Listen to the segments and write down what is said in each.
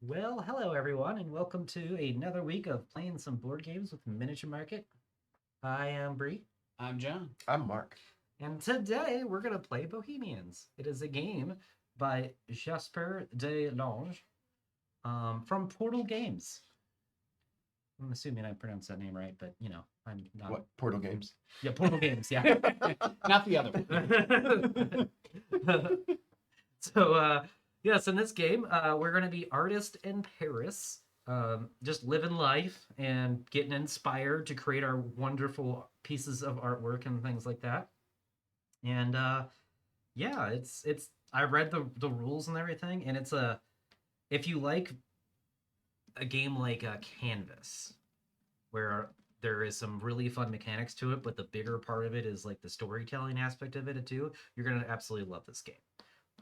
Well, hello everyone, and welcome to another week of playing some board games with Miniature Market. I am Brie, I'm John. I'm Mark. and today we're going to play Bohemians. It is a game by Jasper de Lange from Portal Games. I'm assuming I pronounced that name right, but I'm not. What? Portal Games? Yeah, Portal Games, yeah. Not the other one. So, yes, in this game, we're going to be artist in Paris, just living life and getting inspired to create our wonderful pieces of artwork and things like that. And yeah, it's. I read the rules and everything, and it's a. If you like a game like Canvas, where there is some really fun mechanics to it, but the bigger part of it is like the storytelling aspect of it too, you're gonna absolutely love this game.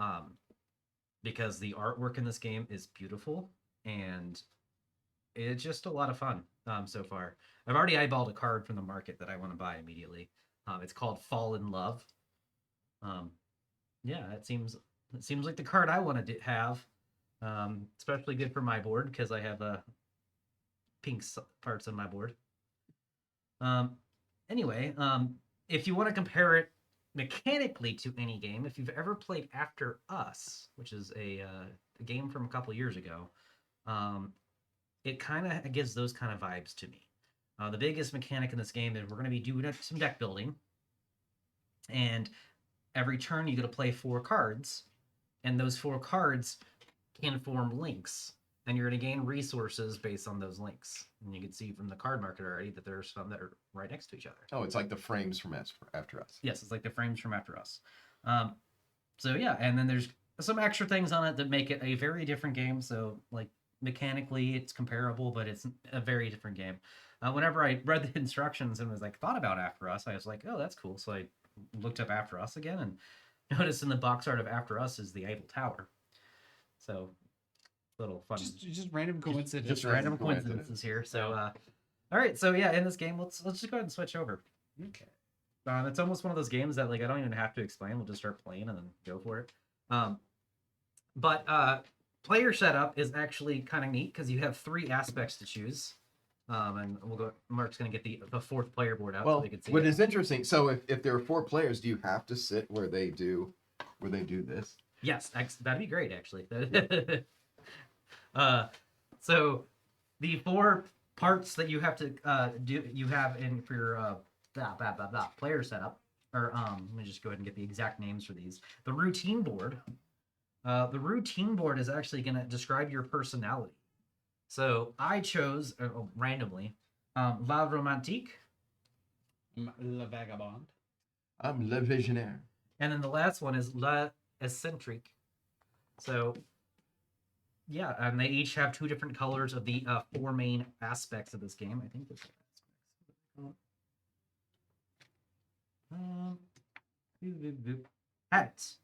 Um, because the artwork in this game is beautiful and it's just a lot of fun so far. I've already eyeballed a card from the market that I want to buy immediately. It's called Fall in Love. Um, yeah, it seems like the card I want to have. Especially good for my board because I have pink parts on my board. Um, anyway, if you want to compare it mechanically to any game, if you've ever played After Us, which is a game from a couple years ago, um, it kind of gives those kind of vibes to me. The biggest mechanic in this game is we're going to be doing some deck building, and every turn you get to play 4 cards, and those 4 cards can form links, and you're going to gain resources based on those links. And you can see from the card market already that there's some that are right next to each other. Oh, it's like the frames from After Us. Yes, it's like the frames from After Us. Um, so yeah, and then there's some extra things on it that make it a very different game. So like mechanically, it's comparable, but it's a very different game. Whenever I read the instructions and was like thought about After Us, I was like, oh, that's cool. So I looked up After Us again and noticed in the box art of After Us is the Eiffel Tower. So little fun, just random coincidence. just random coincidences here. So all right, so yeah, in this game, let's just go ahead and switch over. Okay. It's almost one of those games that like I don't even have to explain. We'll just start playing and then go for it. But player setup is actually kind of neat because you have 3 aspects to choose. And we'll go. Mark's gonna get the 4th player board out so Well, they can see what it. is interesting, so if there are 4 players, do you have to sit where they do this? Yes, that'd be great actually. uh, so the 4 parts that you have to do you have in for your player setup, or let me just go ahead and get the exact names for these. The routine board. The routine board is actually going to describe your personality. So I chose randomly La Romantique, Le Vagabond. I'm Le Visionnaire. and then the last one is La Eccentrique. So yeah, and they each have 2 different colors of the 4 main aspects of this game. I think this is habits.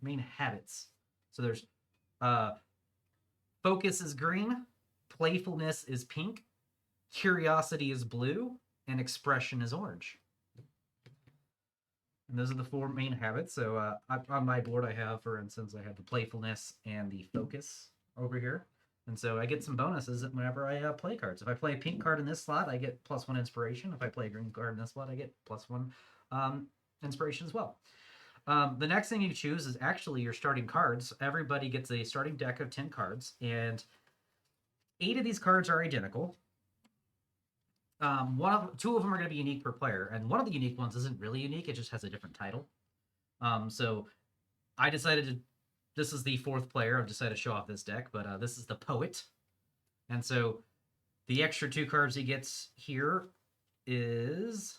Main habits. So there's focus is green, playfulness is pink, curiosity is blue, and expression is orange. And those are the 4 main habits. So on my board, I have, for instance, I have the playfulness and the focus over here. And so I get some bonuses whenever I play cards. If I play a pink card in this slot, I get +1 inspiration. If I play a green card in this slot, I get +1 inspiration as well. The next thing you choose is actually your starting cards. Everybody gets a starting deck of 10 cards, and 8 of these cards are identical. 2 of them are going to be unique per player, and one of the unique ones isn't really unique. It just has a different title. So I decided to. This is the 4th player. I've decided to show off this deck, but this is the Poet, and so the extra 2 cards he gets here is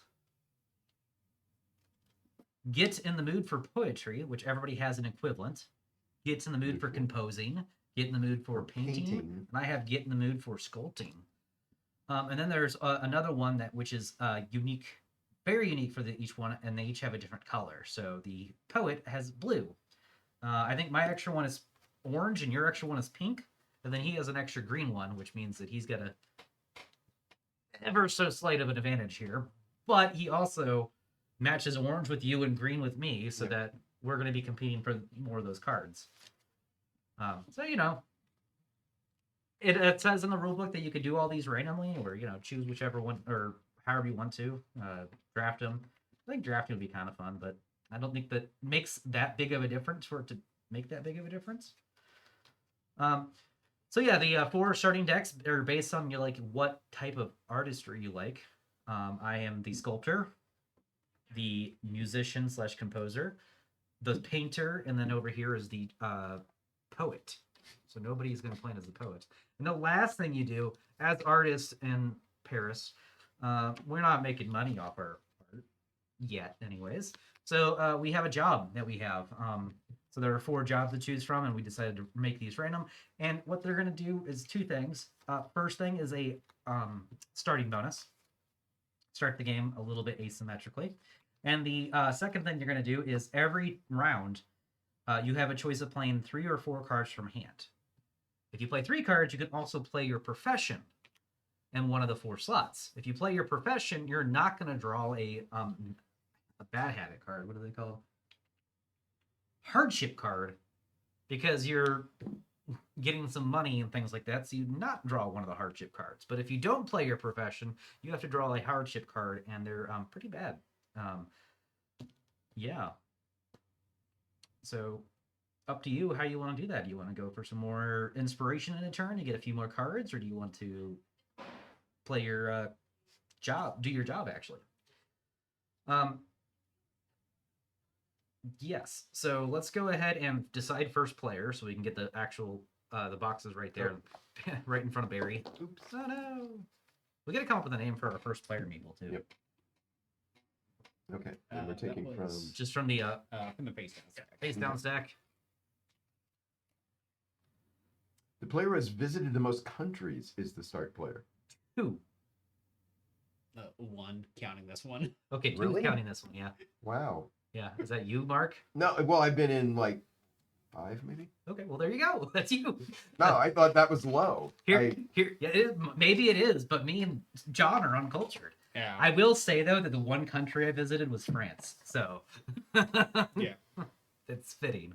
Get in the mood for poetry, which everybody has an equivalent. Get in the mood for composing. Get in the mood for painting. And I have get in the mood for sculpting. And then there's another one which is unique, very unique for each one, and they each have a different color. So the Poet has blue. I think my extra one is orange, and your extra one is pink. And then he has an extra green one, which means that he's got a ever so slight of an advantage here. But he also matches orange with you and green with me, so that we're going to be competing for more of those cards. So it says in the rule book that you could do all these randomly, or choose whichever one or however you want to draft them. I think drafting would be kind of fun, but I don't think that makes that big of a difference for it to make that big of a difference. So yeah, the 4 starting decks are based on your what type of artistry you like. I am the sculptor, the musician slash composer, the painter, and then over here is the poet. So nobody's going to play as the poet. And the last thing you do as artists in Paris, we're not making money off our art yet, anyways. So we have a job that we have. So there are 4 jobs to choose from, and we decided to make these random. And what they're going to do is 2 things. First thing is a starting bonus. Start the game a little bit asymmetrically. And the second thing you're going to do is every round, you have a choice of playing 3 or 4 cards from hand. If you play 3 cards, you can also play your profession in one of the 4 slots. If you play your profession, you're not going to draw a bad habit card. What do they call? Hardship card, because you're getting some money and things like that, so you not draw one of the hardship cards. But if you don't play your profession, you have to draw a hardship card, and they're pretty bad. Yeah. So up to you how you want to do that. Do you want to go for some more inspiration in a turn to get a few more cards, or do you want to play your job, do your job actually? Yes. So let's go ahead and decide first player so we can get the actual the boxes right there, right in front of Barry. Oops. Oh no. We got to come up with a name for our first player meeple too. Yep. Okay. And we're taking from just from the face down stack. Face down stack. The player who has visited the most countries is the start player. 2. 1, counting this one. Okay, 2 Really? counting this one. Yeah. Wow. Yeah. Is that you, Mark? No, well, I've been in like 5 maybe. Okay, well there you go. That's you. No, I thought that was low. Here, yeah, maybe it is, but me and John are uncultured. Yeah. I will say though that the one country I visited was France, so Yeah. it's fitting.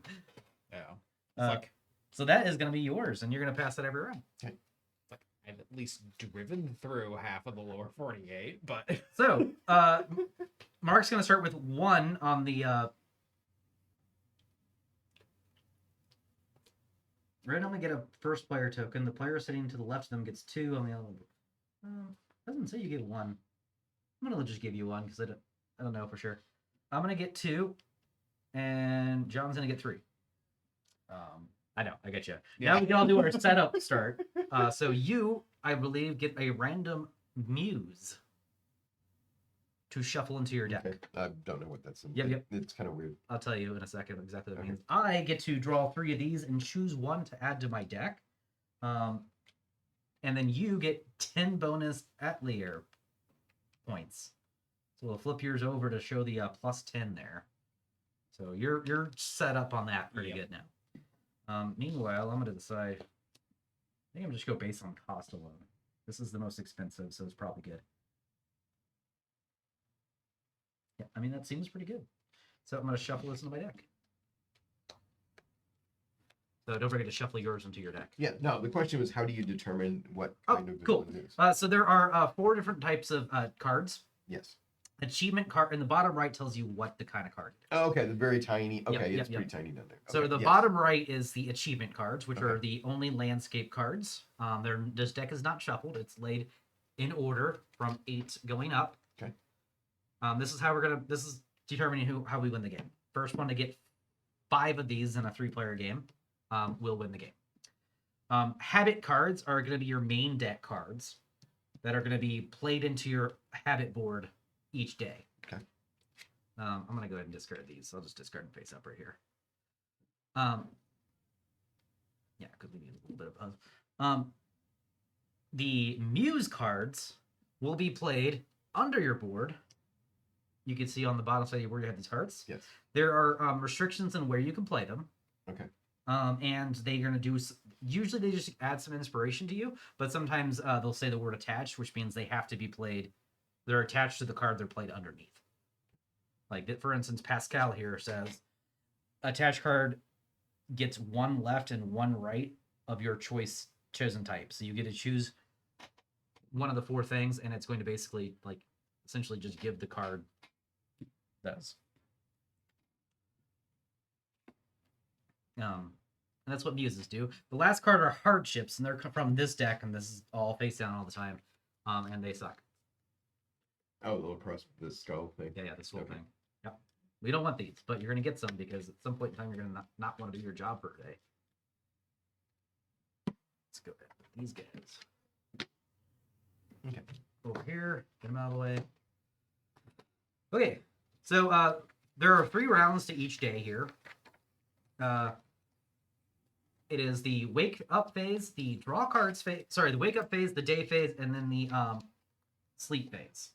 Yeah. So that is going to be yours, and you're going to pass it every round. Okay. I've at least driven through half of the lower 48, but So Mark's going to start with 1 on the. Randomly get a first player token. The player sitting to the left of them gets 2 on the other. Doesn't say you get 1. I'm gonna just give you 1 because I don't know for sure. I'm gonna get 2, and John's gonna get 3. I know, I get you. Yeah. Now we can all do our setup start. So you, I believe, get a random muse to shuffle into your deck. Okay. I don't know what that's. Yep. It's kind of weird. I'll tell you in a second exactly what it Okay. means. I get to draw 3 of these and choose 1 to add to my deck. And then you get 10 bonus Atelier points. So we'll flip yours over to show the plus 10 there. So you're set up on that pretty good now. Meanwhile, I'm going to decide. I think I'm just go based on cost alone. This is the most expensive, so it's probably good. Yeah, I mean, that seems pretty good. So I'm going to shuffle this into my deck. So don't forget to shuffle yours into your deck. Yeah. No, the question was, how do you determine what Oh, kind of cool. villain it is? So there are 4 different types of cards. Yes. Achievement card in the bottom right tells you what the kind of card it is. Oh, okay. The very tiny. Okay, yep, it's pretty tiny down there. So Okay, the yes. bottom right is the achievement cards, which are Okay. the only landscape cards. This deck is not shuffled; it's laid in order from 8 going up. Okay. This is determining how we win the game. First one to get 5 of these in a 3-player game will win the game. Habit cards are going to be your main deck cards that are going to be played into your habit board each day. Okay. I'm going to go ahead and discard these. I'll just discard and face up right here. Yeah, because we need a little bit of the muse cards will be played under your board. You can see on the bottom side of your board you have these cards. Yes. There are restrictions on where you can play them. Okay. And they're going to do, usually they just add some inspiration to you, but sometimes they'll say the word attached, which means they have to be played, they're attached to the card they're played underneath. Like, for instance, Pascal here says, attached card gets one left and one right of your choice chosen type. So you get to choose one of the 4 things, and it's going to basically like essentially just give the card those. And that's what muses do. The last card are hardships, and they're from this deck, and this is all face down all the time, and they suck. Oh, the little cross, the skull thing. Yeah, this whole Okay. thing. Yep. We don't want these, but you're gonna get some because at some point in time you're gonna not want to do your job for a day. Let's go ahead with these guys. Okay, over here, get them out of the way. Okay, so there are 3 rounds to each day here. It is the wake up phase, the draw cards phase, the wake up phase, the day phase, and then the sleep phase.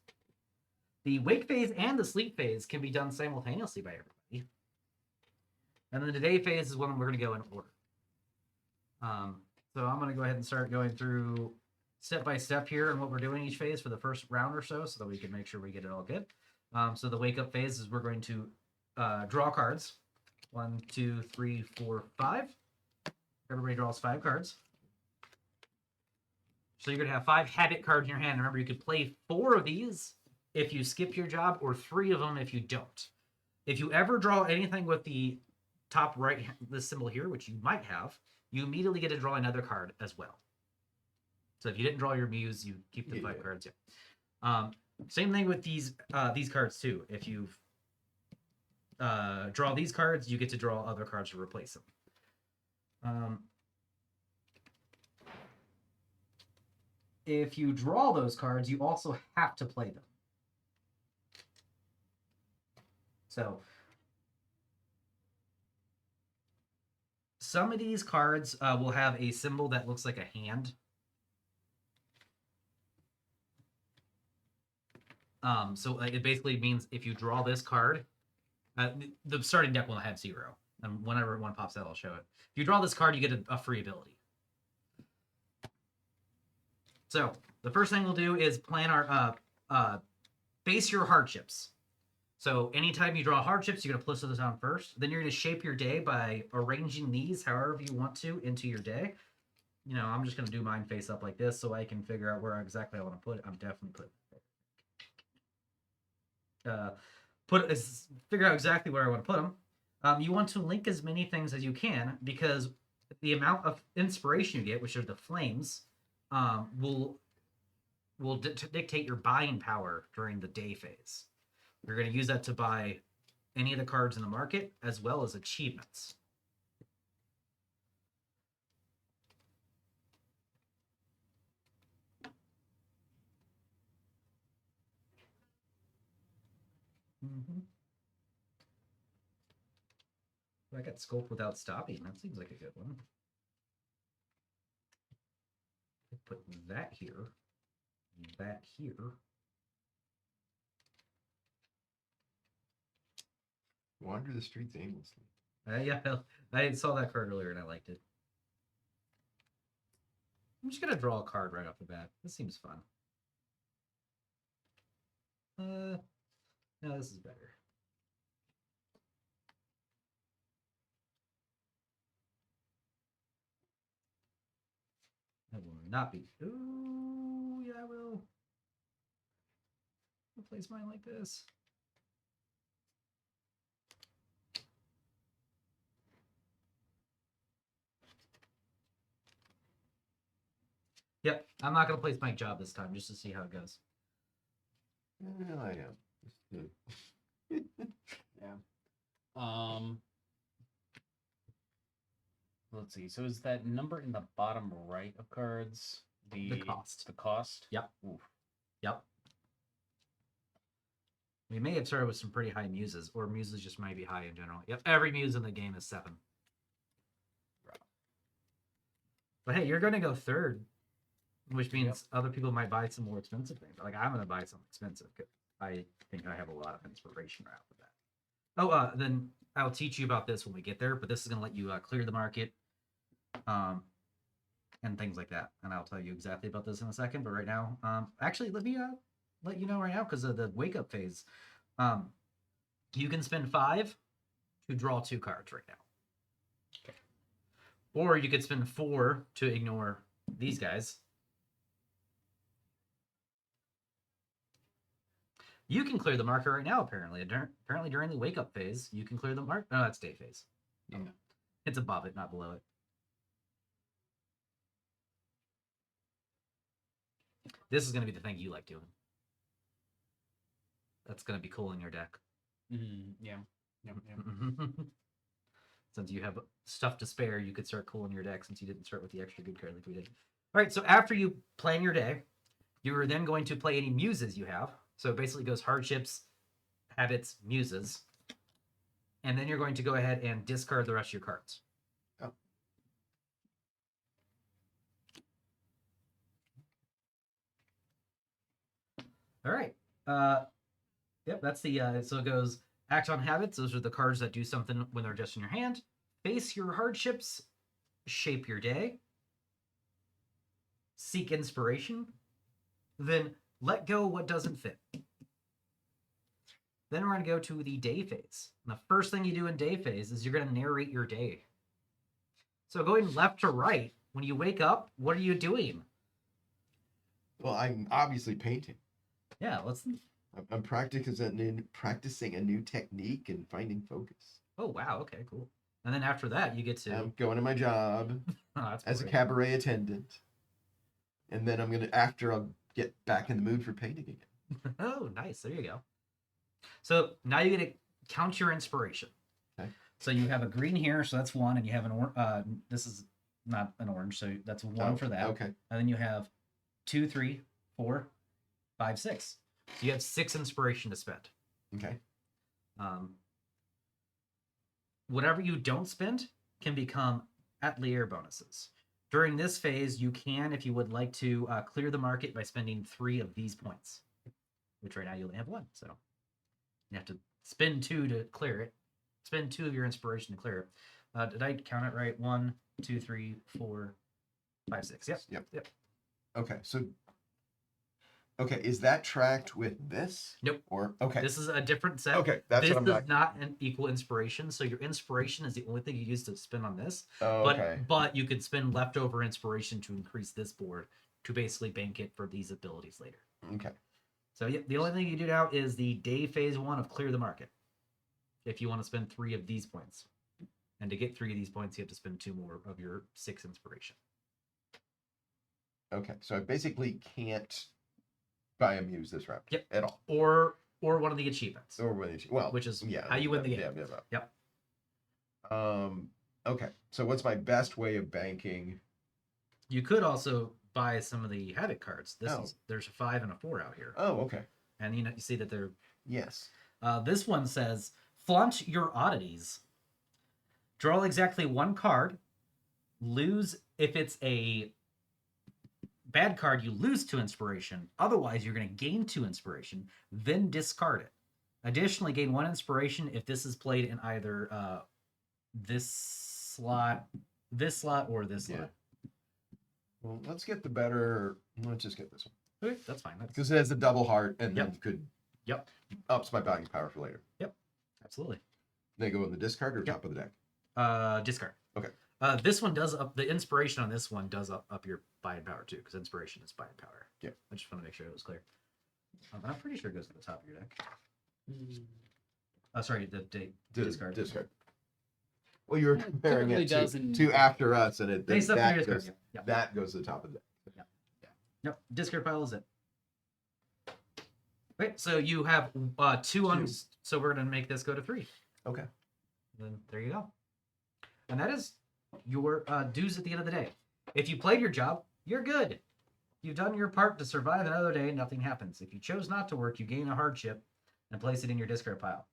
The wake phase and the sleep phase can be done simultaneously by everybody. And then the day phase is when we're going to go in order. So I'm going to go ahead and start going through step by step here and what we're doing each phase for the first round or so that we can make sure we get it all good. So the wake up phase is we're going to draw cards. 1, 2, 3, 4, 5. Everybody draws 5 cards. So you're going to have 5 habit cards in your hand. Remember, you could play 4 of these if you skip your job, or 3 of them if you don't. If you ever draw anything with the top right, this symbol here, which you might have, you immediately get to draw another card as well. So if you didn't draw your muse, you keep the 5 cards. Yeah. Same thing with these cards too. If you draw these cards, you get to draw other cards to replace them. If you draw those cards, you also have to play them. So some of these cards will have a symbol that looks like a hand. So it basically means if you draw this card, the starting deck will have 0. And whenever one pops out, I'll show it. If you draw this card, you get a free ability. So the first thing we'll do is plan our base your hardships. So anytime you draw hardships, you're going to place those down first. Then you're going to shape your day by arranging these however you want to into your day. You know, I'm just going to do mine face up like this so I can figure out where exactly I want to put it. I'm definitely putting figure out exactly where I want to put them. You want to link as many things as you can because the amount of inspiration you get, which are the flames, will dictate your buying power during the day phase. You're going to use that to buy any of the cards in the market as well as achievements. I got Sculpt Without Stopping. That seems like a good one. Put that here. That here. Wander the streets aimlessly. Yeah, I saw that card earlier and I liked it. I'm just gonna draw a card right off the bat. This seems fun. No, this is better. That will not be. Ooh, yeah, I will. I'll place mine like this. Yep, I'm not gonna place my job this time just to see how it goes. Well, I am. Yeah. Let's see. So is that number in the bottom right of cards The cost. The cost? Yep. Oof. Yep. We may have started with some pretty high muses, or muses just might be high in general. Yep, every muse in the game is 7. Right. But hey, you're gonna go third, which means other people might buy some more expensive things. Like I'm gonna buy some expensive. I think I have a lot of inspiration right off of that. Oh, then I'll teach you about this when we get there. But this is gonna let you clear the market, and things like that. And I'll tell you exactly about this in a second. But right now, actually, let me let you know right now because of the wake up phase. You can spend 5 to draw 2 cards right now. Or you could spend 4 to ignore these guys. You can clear the marker right now, apparently. Apparently, during the wake-up phase, you can clear the mark. No, that's day phase. Yeah. It's above it, not below it. This is going to be the thing you like doing. That's going to be cool in your deck. Yeah. Yep. Since you have stuff to spare, you could start cooling your deck since you didn't start with the extra good card like we did. All right, so after you plan your day, you are then going to play any muses you have. So it basically goes hardships, habits, muses. And then you're going to go ahead and discard the rest of your cards. Oh. All right. Yep, that's the so it goes act on habits. Those are the cards that do something when they're just in your hand. Face your hardships, shape your day, seek inspiration, then let go what doesn't fit. Then we're going to go to the day phase. And the first thing you do in day phase is you're going to narrate your day. So going left to right, when you wake up, what are you doing? Well, I'm obviously painting. Yeah, let's. I'm practicing a new technique and finding focus. Oh, wow. Okay, cool. And then after that, you get to. I'm going to my job That's as a great. cabaret attendant. And then I'll get back in the mood for painting again. Oh, nice. There you go. So now you get to count your inspiration. Okay. So you have a green here, so that's 1, and you have an orange. This is not an orange, so that's 1 for that. Okay. And then you have 2, 3, 4, 5, 6. So you have 6 inspiration to spend. Okay. Whatever you don't spend can become atelier bonuses. During this phase, you can, if you would like to, clear the market by spending 3 of these points, which right now you only have 1. So you have to spend 2 to clear it. Spend 2 of your inspiration to clear it. Did I count it right? 1, 2, 3, 4, 5, 6. Yep. Okay, is that tracked with this? Nope. Or okay. This is a different set. Okay, that's this what I'm is not. not an equal inspiration, so your inspiration is the only thing you use to spend on this. Oh, okay. But you could spend leftover inspiration to increase this board to basically bank it for these abilities later. Okay. So yeah, the only thing you do now is the day phase 1 of clear the market. If you want to spend 3 of these points. And to get 3 of these points, you have to spend 2 more of your 6 inspiration. Okay, so I basically can't buy a muse this round. Yep. At all. Or one of the achievements. Or when which is how you win the game. Yeah. Yep. Okay, so what's my best way of banking? You could also buy some of the habit cards. There's a 5 and a 4 out here. Oh, okay. And you see that they're Yes. this one says flaunt your oddities. Draw exactly 1 card. Lose if it's a bad card, you lose 2 inspiration. Otherwise, you're going to gain 2 inspiration, then discard it. Additionally, gain 1 inspiration if this is played in either this slot, or this slot. Well, let's get the better. Let's just get this one. Okay, that's fine. Because it has a double heart and then could. Yep. Ups my buying power for later. Yep. Absolutely. They go in the discard or top of the deck? Discard. Okay. This one does up the inspiration on this one does up your buying power too, because inspiration is buying power. Yeah. I just want to make sure it was clear. I'm pretty sure it goes to the top of your deck. Sorry, the discard. Discard. Well, you were comparing Currently it doesn't- to after us, and Face up that your goes, discard. Yep. that goes to the top of the deck. Yep. Discard pile is it. Wait, so you have 2 on. So we're gonna make this go to 3. Okay. Then there you go. And that is your dues at the end of the day. If you played your job, you're good. You've done your part to survive another day, nothing happens. If you chose not to work, you gain a hardship and place it in your discard pile.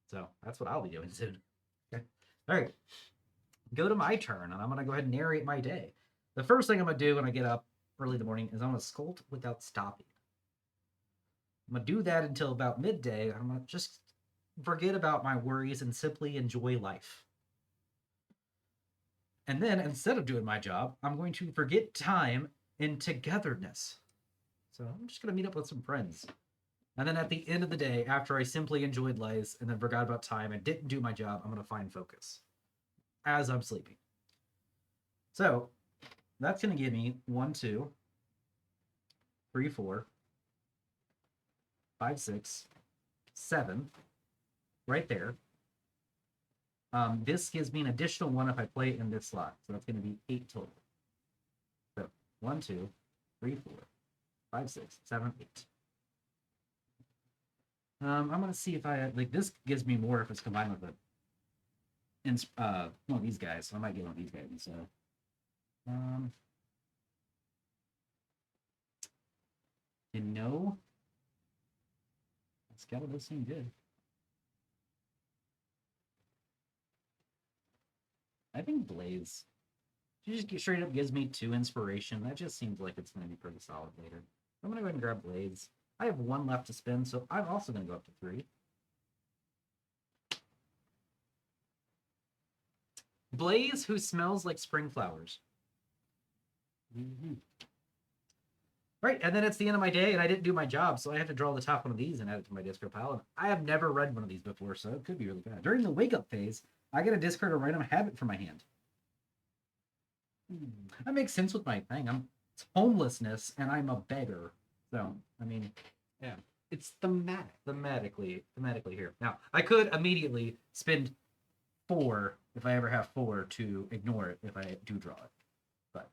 So that's what I'll be doing soon. Okay. All right. Go to my turn, and I'm going to go ahead and narrate my day. The first thing I'm going to do when I get up early in the morning is I'm going to sculpt without stopping. I'm going to do that until about midday. I'm going to just forget about my worries and simply enjoy life. And then, instead of doing my job, I'm going to forget time in togetherness. So I'm just going to meet up with some friends. And then at the end of the day, after I simply enjoyed life and then forgot about time and didn't do my job, I'm going to find focus as I'm sleeping. So that's going to give me 1, 2, 3, 4, 5, 6, 7 right there. This gives me an additional 1 if I play it in this slot. So that's going to be 8 total. So 1, 2, 3, 4, 5, 6, 7, 8. I'm gonna see if I like this gives me more if it's combined with one of these guys. So I might get one of these guys instead. You know, Scala does seem good. I think Blaze. She just straight up gives me 2 inspiration. That just seems like it's gonna be pretty solid later. I'm gonna go ahead and grab Blaze. I have 1 left to spend, so I'm also gonna go up to 3. Blaze, who smells like spring flowers. Mm-hmm. Right, and then it's the end of my day, and I didn't do my job, so I have to draw the top one of these and add it to my discard pile. And I have never read one of these before, so it could be really bad. During the wake-up phase, I get to discard a random habit from my hand. That makes sense with my thing. It's homelessness, and I'm a beggar. So, I mean, Yeah. It's thematic. Thematically here. Now, I could immediately spend 4, if I ever have 4, to ignore it if I do draw it. But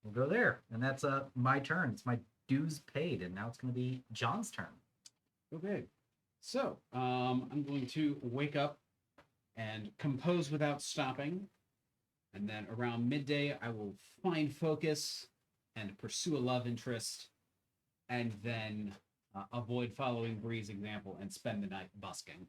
we'll go there. And that's my turn. It's my dues paid, and now it's going to be John's turn. Okay. So, I'm going to wake up and compose without stopping. And then around midday, I will find focus and pursue a love interest. And then avoid following Brie's example and spend the night busking.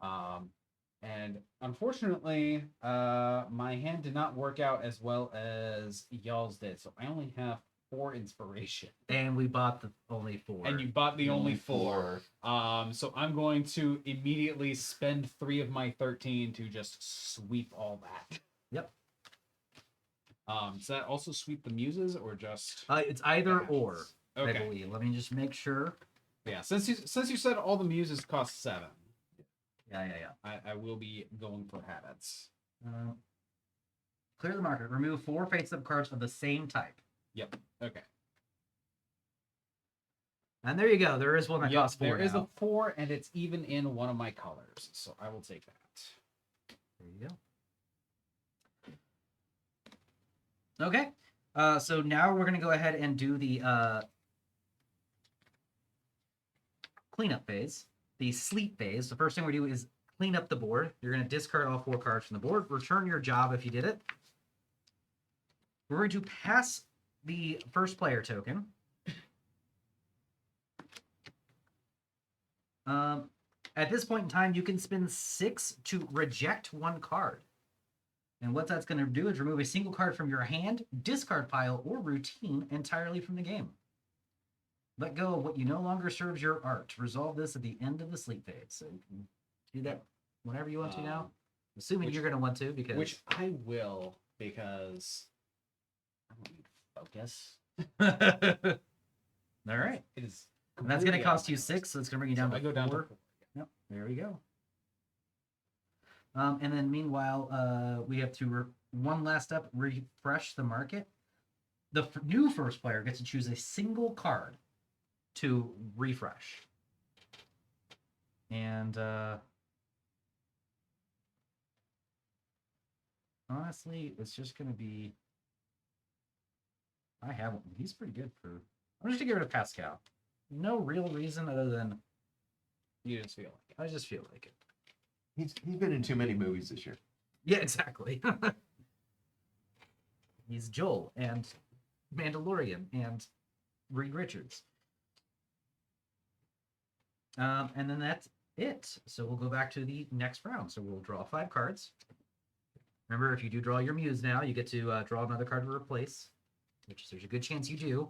And unfortunately, my hand did not work out as well as y'all's did. So I only have 4 inspiration. And we bought the only 4. And you bought the only 4. So I'm going to immediately spend 3 of my 13 to just sweep all that. Yep. Does that also sweep the muses or just? It's either or. Okay. I believe. Let me just make sure. Yeah. Since you said all the muses cost 7. Yeah. I will be going for habits. Clear the marker. Remove 4 face-up cards of the same type. Yep. Okay. And there you go. There is one that costs 4 There is now. a 4, and it's even in one of my colors, so I will take that. There you go. Okay. So now we're going to go ahead and do the cleanup phase, the sleep phase. The first thing we do is clean up the board. You're going to discard all 4 cards from the board. Return your job if you did it. We're going to pass the first player token. At this point in time, you can spend 6 to reject 1 card. And what that's going to do is remove a single card from your hand, discard pile, or routine entirely from the game. Let go of what you no longer serves your art. Resolve this at the end of the sleep phase. So you can do that whenever you want to now. Assuming you're going to want to, because... Which I will, because I don't need focus. All right. It is. And that's going to cost you 6, so it's going to bring you down to 4. I go down to 4. Yep, there we go. And then meanwhile, we have to, one last step, refresh the market. The new first player gets to choose a single card to refresh. And honestly, it's just going to be... I have one. He's pretty good for... I'm just going to get rid of Pascal. No real reason other than... You just feel like it. I just feel like it. He's been in too many movies this year. Yeah, exactly. He's Joel and Mandalorian and Reed Richards. And then that's it. So we'll go back to the next round. So we'll draw 5 cards. Remember, if you do draw your muse now, you get to draw another card to replace, which there's a good chance you do.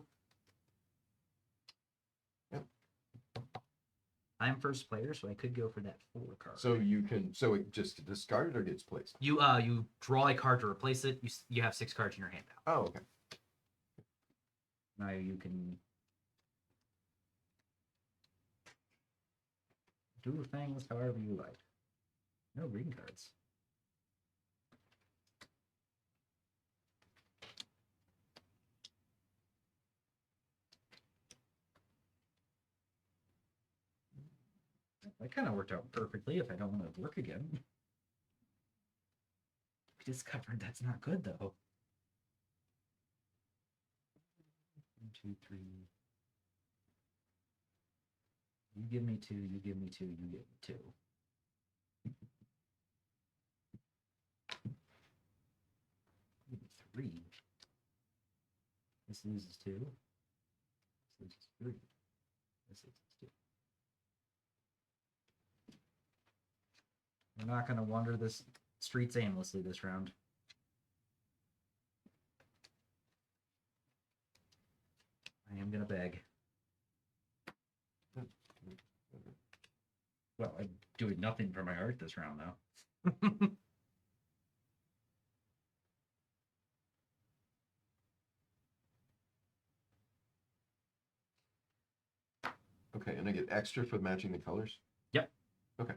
Yep. I'm first player, so I could go for that 4 card. So you can, so it just discarded or gets placed? You draw a card to replace it. You have 6 cards in your hand now. Oh, okay. Now you can do things however you like. No green cards. that kind of worked out perfectly if I don't want to work again. We discovered that's not good, though. 1, 2, 3. You give me 2, you give me 2, you give me 2. Give me 3. This loses 2. This loses 3. This loses 2. We're not going to wander this streets aimlessly this round. I am going to beg. Well, I'm doing nothing for my art this round, though. Okay, and I get extra for matching the colors? Yep. Okay.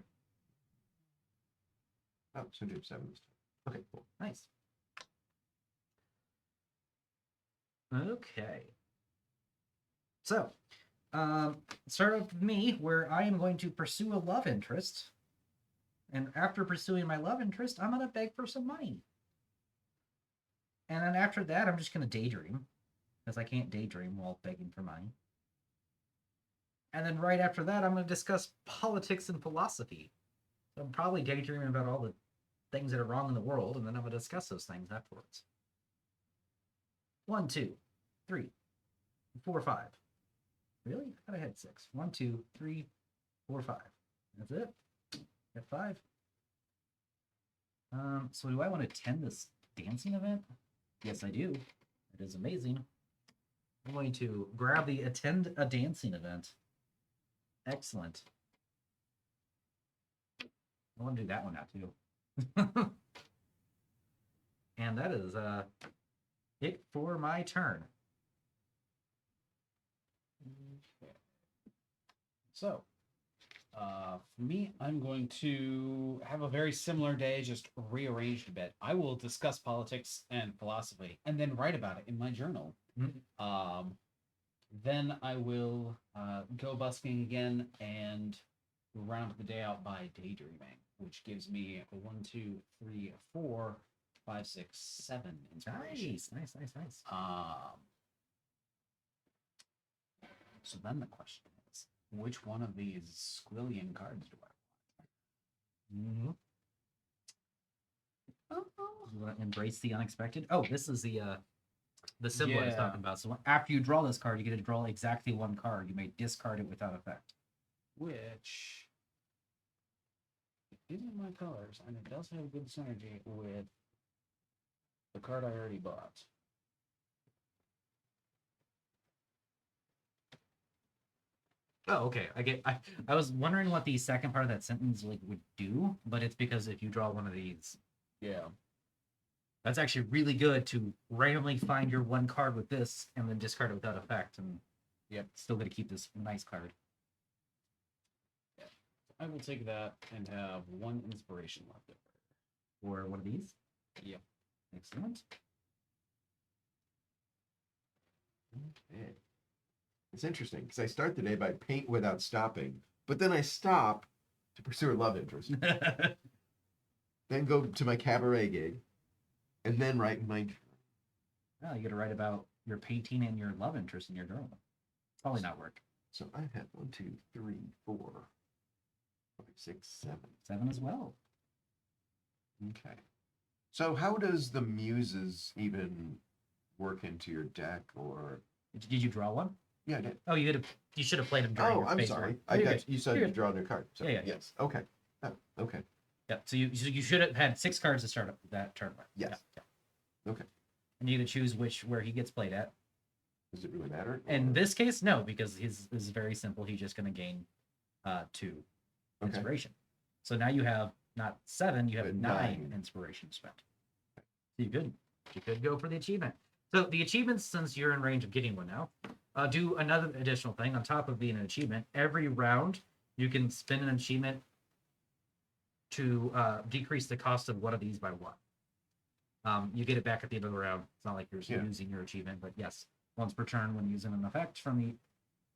Oh, so I do have 7 this time. Okay, cool. Nice. Okay. So, start off with me, where I am going to pursue a love interest. And after pursuing my love interest, I'm going to beg for some money. And then after that, I'm just going to daydream, because I can't daydream while begging for money. And then right after that, I'm going to discuss politics and philosophy. So I'm probably daydreaming about all the things that are wrong in the world, and then I'm going to discuss those things afterwards. 1, 2, 3, 4, 5. Really? I thought I had 6. 1, 2, 3, 4, 5. That's it? Got 5. So do I want to attend this dancing event? Yes, I do. It is amazing. I'm going to grab the attend a dancing event. Excellent. I want to do that one now too. And that is it for my turn. Okay. So, for me, I'm going to have a very similar day, just rearranged a bit. I will discuss politics and philosophy, and then write about it in my journal. Mhm. Then I will go busking again and round the day out by daydreaming, which gives me 1, 2, 3, 4, 5, 6, 7 inspiration. Nice. So then the question is, which one of these squillion cards do I Mm-hmm. want? You want to embrace the unexpected? Oh, this is the symbol I was Yeah. talking about. So after you draw this card, you get to draw exactly one card. You may discard it without effect. Which isn't my colors, and it does have good synergy with the card I already bought. Oh, okay. I was wondering what the second part of that sentence would do, but it's because if you draw one of these, Yeah. that's actually really good to randomly find your one card with this and then discard it without effect, and still going to keep this nice card. I will take that and have 1 inspiration left over. Or one of these. Yep. Excellent. Okay. It's interesting because I start the day by paint without stopping, but then I stop to pursue a love interest, then go to my cabaret gig, and then write my. Oh, you got to write about your painting and your love interest in your journal. Probably not work. So I have 1, 2, 3, 4, 5, 6, 7. 7 as well. Okay. So how does the muses even work into your deck, or? Did you draw one? Yeah, I did. Oh, you should have played them during Oh, your I'm phase sorry. one. I You're got good. you said You're you draw a new card. So, Yeah. yes. Okay. Oh, okay. Yeah, so you should have had 6 cards to start up that tournament. Yes. Yeah. Okay. And you can choose where he gets played at. Does it really matter? In this case, no, because his is very simple. He's just going to gain 2 inspiration. So now you have not 7, you have But 9 9 inspiration spent. So you could go for the achievement. So the achievements, since you're in range of getting one now, do another additional thing on top of being an achievement. Every round, you can spend an achievement to decrease the cost of one of these by 1. You get it back at the end of the round. It's not like you're using your achievement, but yes, once per turn when using an effect from the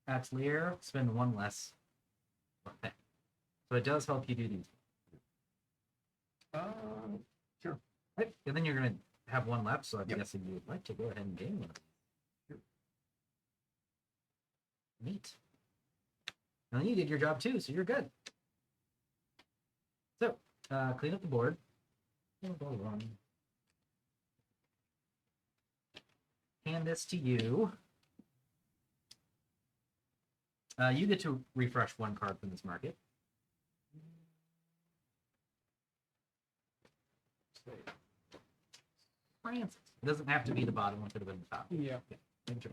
atelier, spend 1 less thing. So it does help you do these. Sure. Right. And then you're going to have one left, so I'm Yep. guessing you would like to go ahead and gain one. Sure. Neat. And then you did your job too, so you're good. So, clean up the board. Hand this to you. You get to refresh one card from this market. Francis. It doesn't have to be the bottom one, could have been the top. Yeah. Enjoy.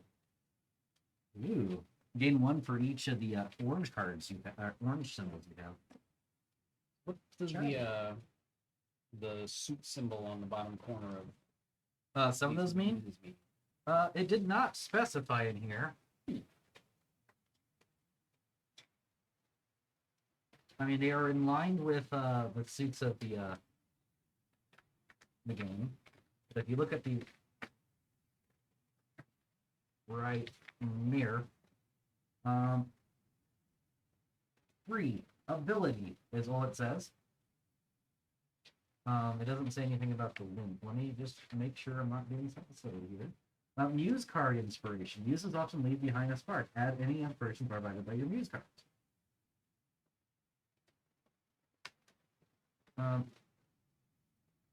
Ooh. Gain one for each of the orange cards you have, orange symbols you have. What does the suit symbol on the bottom corner of Some of those mean? It did not specify in here. I mean, they are in line with suits of the game. But if you look at the right mirror, Brie ability is all it says. It doesn't say anything about the link. Let me just make sure I'm not doing something silly here. Muse card inspiration. Muses often leave behind a spark. Add any inspiration provided by your muse cards.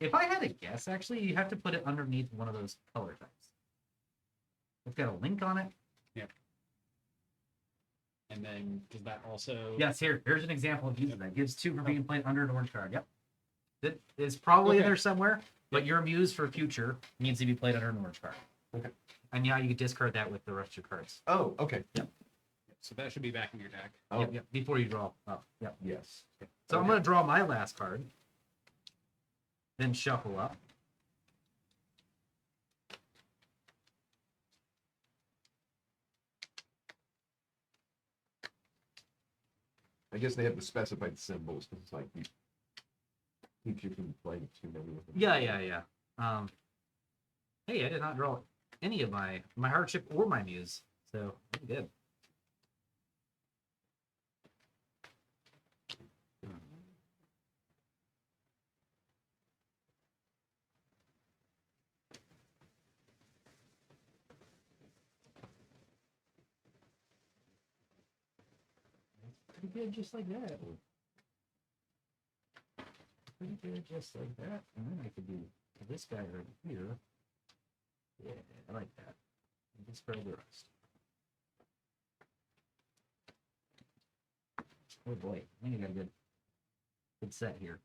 If I had a guess, actually, you have to put it underneath one of those color types. It's got a link on it. Yep. And then does that also? Yes, here's an example of using that. Gives 2 for being played under an orange card. Yep. It is probably in there somewhere, but your muse for future needs to be played under an orange card. Okay. And yeah, you can discard that with the rest of your cards. Oh, okay. Yep. So that should be back in your deck. Oh, Yep. Before you draw up. Yep. yes. So I'm going to draw my last card. Then shuffle up. I guess they have to specify the symbols because it's like keeps you from playing too many of them. Yeah. Hey, I did not draw any of my hardship or my muse, so I'm good. Pretty good, just like that. Pretty good, just like that. And then I could do this guy right here. Yeah, I like that. And discard the rest. Oh boy, I think I got a good set here.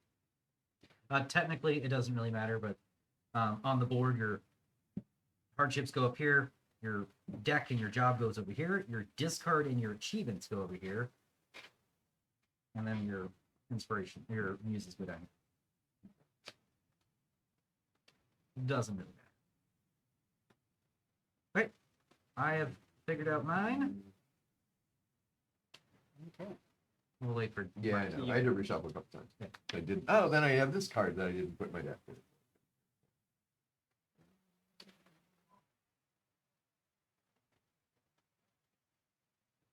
Technically, it doesn't really matter, but on the board, your hardships go up here, your deck and your job goes over here, your discard and your achievements go over here, and then your inspiration, your muses go down. Doesn't really matter. Right, I have figured out mine. Okay. We'll wait for Yeah, I Brian. know. I had to reshuffle a couple times. Yeah. I did. Oh, then I have this card that I didn't put in my deck.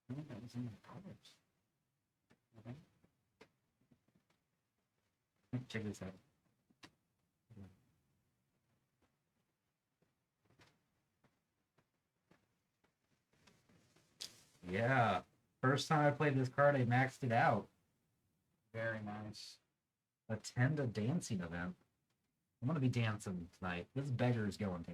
That was in the colors. Okay. Check this out. Yeah. First time I played this card, I maxed it out. Very nice. Attend a dancing event. I'm gonna be dancing tonight. This beggar's going to.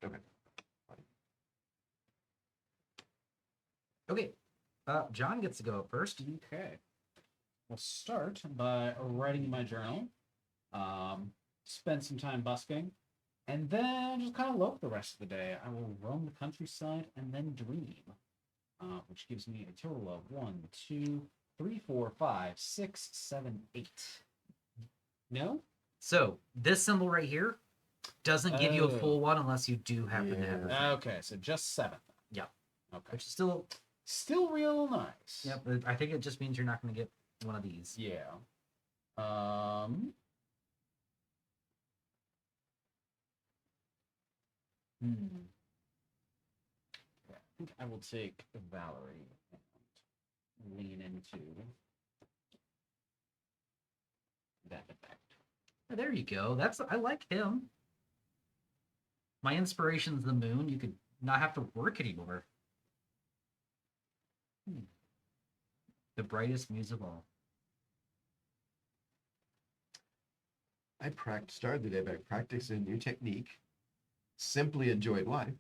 Okay. Okay. John gets to go first. Okay. We'll start by writing in my journal. Spend some time busking, and then just kind of loaf the rest of the day. I will roam the countryside and then dream. which gives me a total of 1, 2, 3, 4, 5, 6, 7, 8. No? So this symbol right here doesn't give you a full Oh. one unless you do happen to have it. Okay, so just 7. Yeah. Okay. Which is still Real nice. yeah, but I think it just means you're not going to get one of these. Yeah. Yeah, I think I will take Valerie and lean into that effect. Oh, there you go. I like him. My inspiration's the moon. You could not have to work anymore. The brightest muse of all. I started the day by practicing a new technique, simply enjoyed life,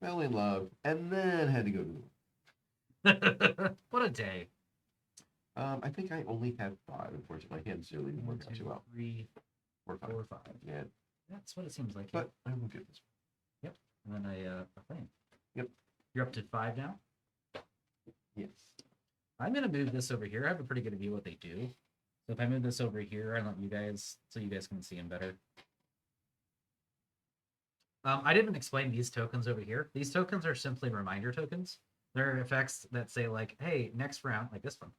fell in love, and then had to go to the work. What a day. I think I only have 5. Unfortunately, my hands really didn't 1, work out 2, too well. 3, Or 5. 4, 5. Yeah, That's what it seems like. but I will get this Yep. And then a flame. Yep. You're up to 5 now. one. Yes. I'm gonna move this over here. I have a pretty good view of what they do. So if I move this over here, I let you guys so you guys can see them better. I didn't explain these tokens over here. These tokens are simply reminder tokens. They're effects that say like, hey, next round, like this one.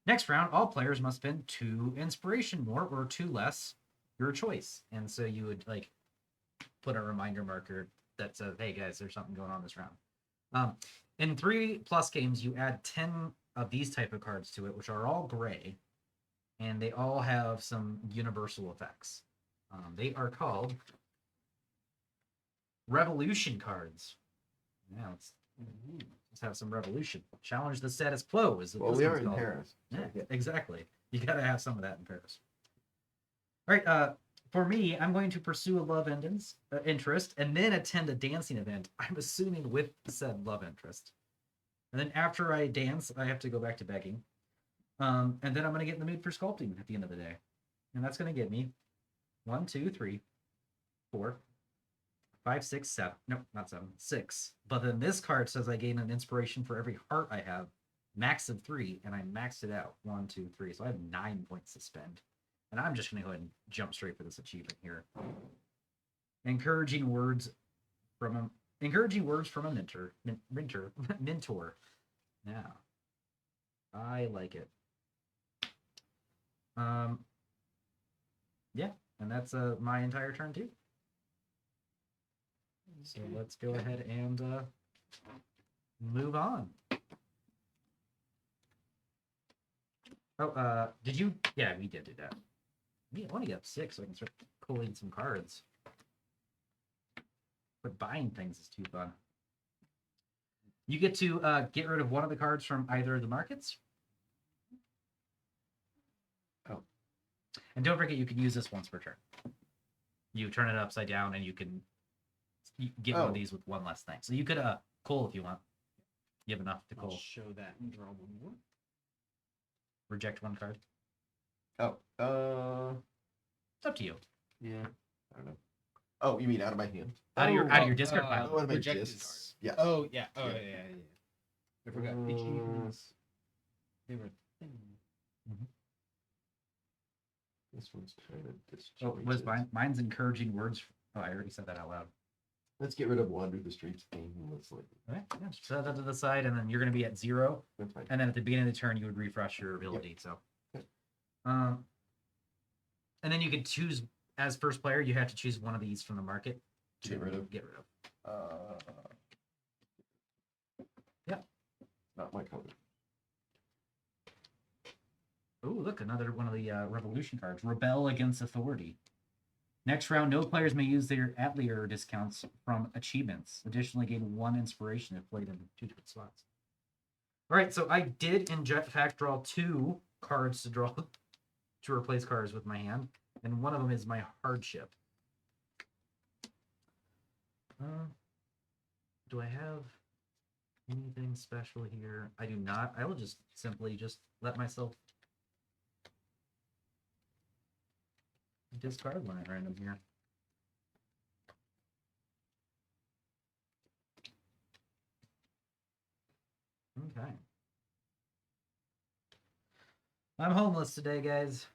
Next round, all players must spend 2 inspiration more or 2 less, your choice. And so you would like put a reminder marker that says, hey guys, there's something going on this round. In 3+ games, you add 10 of these type of cards to it, which are all gray, and they all have some universal effects. They are called revolution cards. Yeah, let's have some revolution. Challenge the status quo is what Well, this we one's are in called. Paris. So Yeah, exactly. You gotta have some of that in Paris. All right. For me, I'm going to pursue a love interest and then attend a dancing event. I'm assuming with said love interest. And then after I dance, I have to go back to begging. And then I'm going to get in the mood for sculpting at the end of the day. And that's going to get me 1, 2, 3, 4, 5, 6, 7. Nope, not 7. 6. But then this card says I gain an inspiration for every heart I have. Max of 3. And I maxed it out. 1, 2, 3. So I have 9 points to spend. And I'm just going to go ahead and jump straight for this achievement here. Encouraging words from a mentor. Yeah. I like it. Yeah, and that's my entire turn too. So let's go ahead and move on. Oh, did you? Yeah, we did do that. I want to get up 6 so I can start pulling some cards. But buying things is too fun. You get to get rid of one of the cards from either of the markets. Oh. And don't forget, you can use this once per turn. You turn it upside down, and you can get one of these with 1 less thing. So you could cull if you want. You have enough to I'll cull. show that and draw 1 more. Reject 1 card. Oh, It's up to you. yeah. I don't know. Oh, you mean out of my hand? Out of your discard pile. What am I Rejected discs? Yeah. Oh, yeah. Oh, Yeah. yeah. I forgot. Achievements. They were thin. This one's kind of Oh, was disjointed. mine's encouraging words. Oh, I already said that out loud. Let's get rid of wander the streets aimlessly. Okay, yeah, just set that to the side, and then you're going to be at 0. That's fine. And then at the beginning of the turn, you would refresh your ability. So, Okay. and then you could choose as first player. You have to choose one of these from the market To get rid of. Get rid of. Yeah. Not my color. Oh, look, another one of the revolution cards. Rebel against authority. Next round, no players may use their Atelier discounts from achievements. Additionally, gain 1 inspiration if played in 2 different slots. All right, so I did in fact draw 2 cards to replace cards with my hand, and one of them is my hardship. Do I have anything special here? I do not. I will just simply let myself discard one at random here. Okay. I'm homeless today, guys.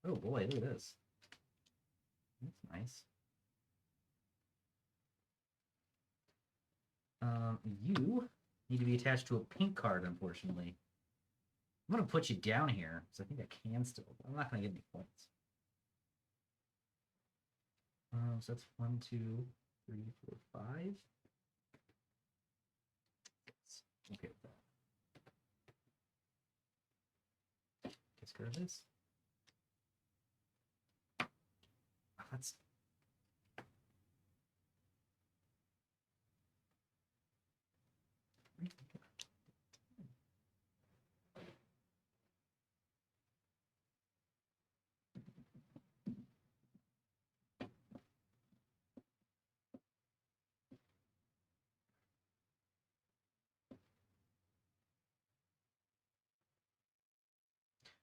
Oh boy, look at this. That's nice. You need to be attached to a pink card, unfortunately. I'm gonna put you down here, because I think I can still. I'm not gonna get any points. So that's 1, 2, 3, 4, 5. Yes. Okay with that. Let's grab this. Oh, that's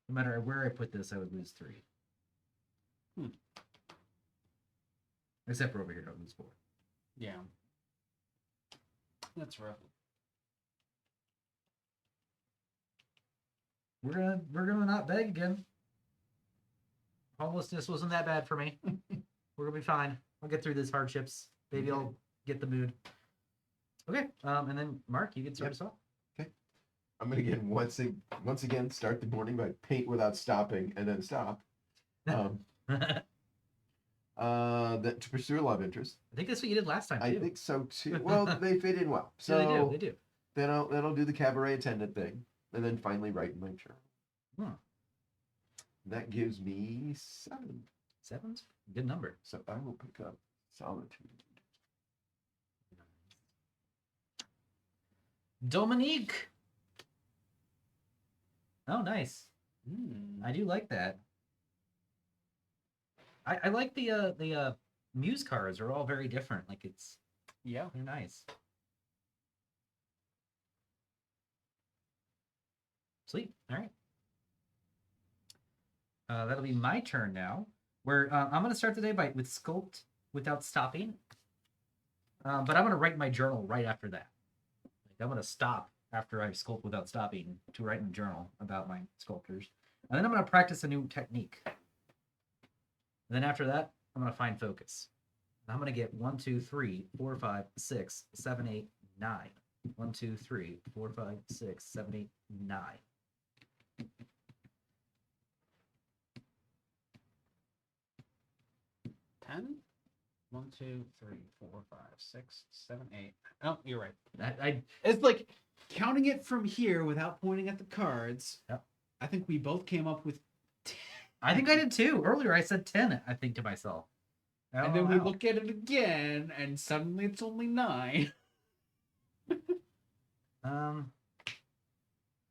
no matter where I put this, I would lose 3. Except for over here, I'll lose 4. Yeah. That's rough. We're gonna not beg again. Homelessness wasn't that bad for me. We're gonna be fine. I'll get through these hardships. Maybe I'll get the mood. Okay, and then Mark, you can start us off. Okay. I'm gonna get once again start the morning by paint without stopping and then stop. That to pursue a love interest. I think that's what you did last time too. I think so too. Well, they fit in well. So yeah, they do. Then I'll do the cabaret attendant thing, and then finally write in my journal. That gives me 7. 7's a good number. So I will pick up solitude. Dominique. Oh, nice. I do like that. I like the muse cards are all very different. Like they're nice. Sweet. All right. That'll be my turn now. Where I'm gonna start the day with sculpt without stopping. But I'm gonna write my journal right after that. Like, I'm gonna stop after I sculpt without stopping to write in a journal about my sculptures, and then I'm gonna practice a new technique. And then after that, I'm gonna find focus. And I'm gonna get 1, 2, 3, 4, 5, 6, 7, 8, 9. 1, 2, 3, 4, 5, 6, 7, 8, 9. 10? 1, 2, 3, 4, 5, 6, 7, 8. Oh, you're right. I It's like counting it from here without pointing at the cards. Yep. I think we both came up with 10. I think I did too. Earlier I said 10, I think, to myself. And then we look at it again, and suddenly it's only 9.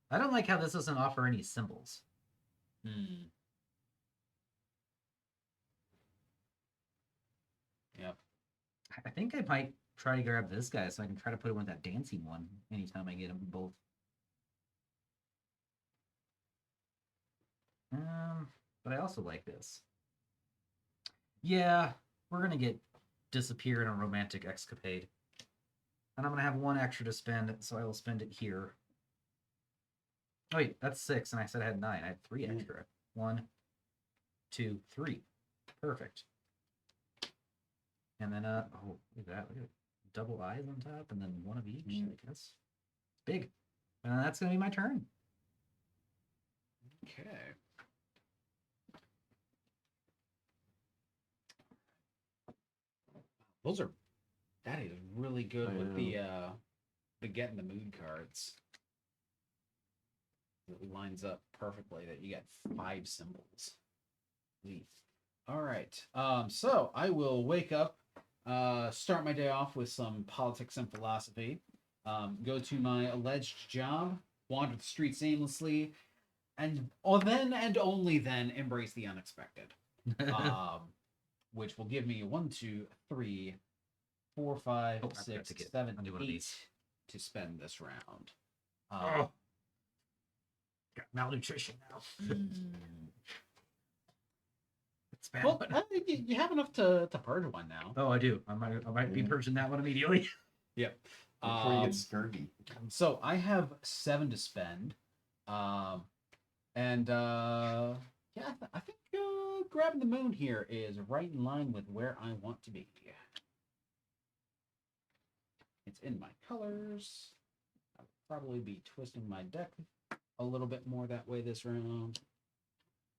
I don't like how this doesn't offer any symbols. Yep. I think I might try to grab this guy so I can try to put him with that dancing one anytime I get them both. But I also like this. Yeah, we're gonna get disappear in a romantic escapade. And I'm gonna have 1 extra to spend, so I will spend it here. Oh wait, that's 6, and I said I had 9. I had 3 extra. 1, 2, 3. Perfect. And then oh, look at that. Look at it. Double eyes on top, and then 1 of each. I guess. Big. And that's gonna be my turn. Okay. That is really good with the get in the mood cards. It lines up perfectly that you get 5 symbols. Sweet. All right. So I will wake up, start my day off with some politics and philosophy, go to my alleged job, wander the streets aimlessly, and then and only then embrace the unexpected. Which will give me 1, 2, 3, 4, 5, 6, 7, 8 to spend this round. Got malnutrition now. It's a bad Well, one. you have enough to purge one now. Oh, I do. I might be Yeah. purging that one immediately. Yep. Before you get scurvy. So I have 7 to spend, and yeah, I think grabbing the moon here is right in line with where I want to be. It's in my colors. I'll probably be twisting my deck a little bit more that way this round.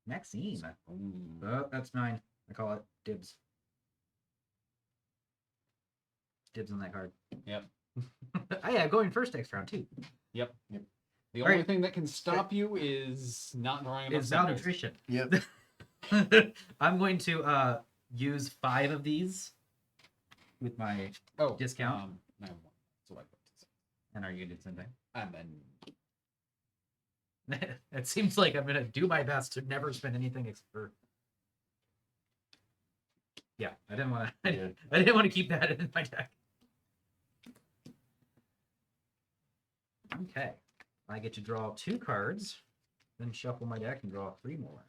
Maxine. Ooh. Oh, that's mine. I call it dibs. Dibs on that card. Yep. Oh yeah, going first next round too. Yep. Yep. The All only right. thing that can stop you is not drawing enough It's symbols. malnutrition. Yep. I'm going to use 5 of these with my discount. I have 1. So I put this. And are you gonna do the same thing? And then It seems like I'm gonna do my best to never spend anything except for. Yeah, I didn't want to. Yeah. I didn't want to keep that in my deck. Okay, I get to draw 2 cards, then shuffle my deck and draw 3 more.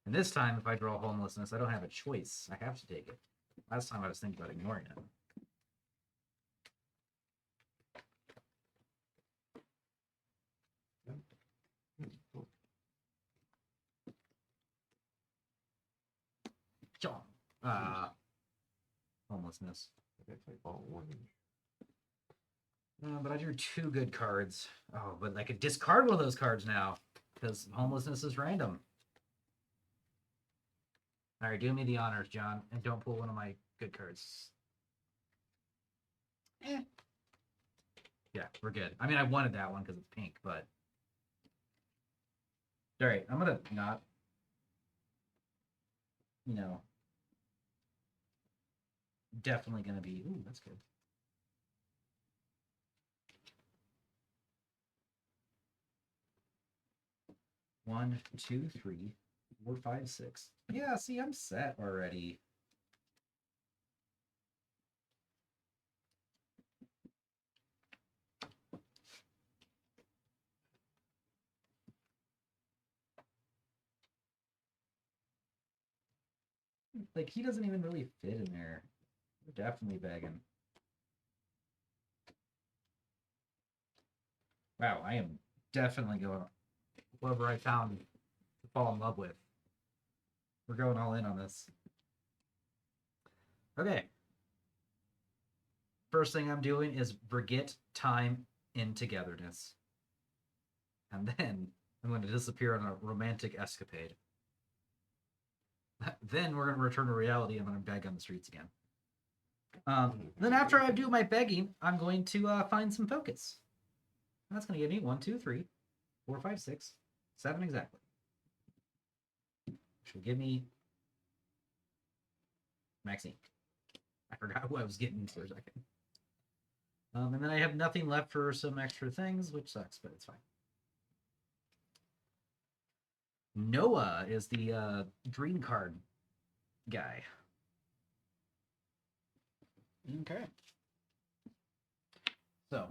And this time, if I draw homelessness, I don't have a choice. I have to take it. Last time I was thinking about ignoring it. Cool. Homelessness. That's like all orange. But I drew 2 good cards. Oh, but I could discard one of those cards now because homelessness is random. All right, do me the honors, John, and don't pull one of my good cards. Yeah, we're good. I mean, I wanted that one because it's pink, but all right, I'm gonna not, definitely gonna be. Ooh, that's good. One, 2, 3, 4, 5, 6. Yeah, see, I'm set already. Like, he doesn't even really fit in there. We're definitely begging. Wow, I am definitely going whoever I found to fall in love with. We're going all in on this. Okay. First thing I'm doing is forget time in togetherness. And then I'm going to disappear on a romantic escapade. Then we're going to return to reality. I'm going to beg on the streets again. Then after I do my begging, I'm going to find some focus. That's going to give me 1, 2, 3, 4, 5, 6, 7 exactly. Which will give me Maxine. I forgot who I was getting for a second. And then I have nothing left for some extra things, which sucks, but it's fine. Noah is the green card guy. Okay. So,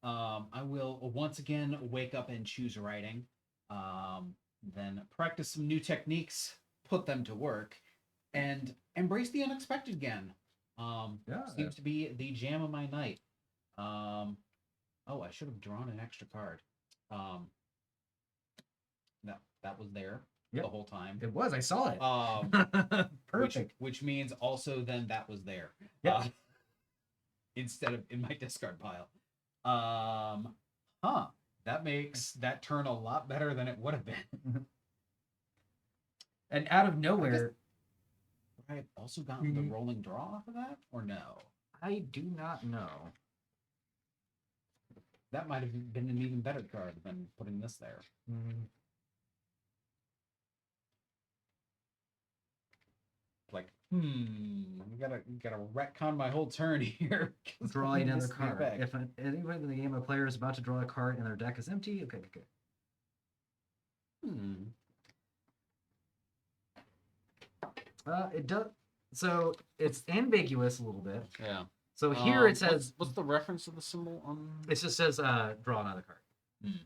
I will once again wake up and choose writing. Then practice some new techniques, put them to work, and embrace the unexpected again. Seems to be the jam of my night. Oh, I should have drawn an extra card. No, that was there the whole time. It was. I saw it. Perfect. Which means also then that was there. Yeah. Instead of in my discard pile. That makes that turn a lot better than it would have been. And out of nowhere, I have also gotten the rolling draw off of that, or no? I do not know. That might have been an even better card than putting this there. Like, gotta retcon my whole turn here. Draw another card. If anybody in the game, a player is about to draw a card and their deck is empty, okay. It does. So it's ambiguous a little bit. Yeah. So here it says. What's the reference of the symbol on? It just says draw another card.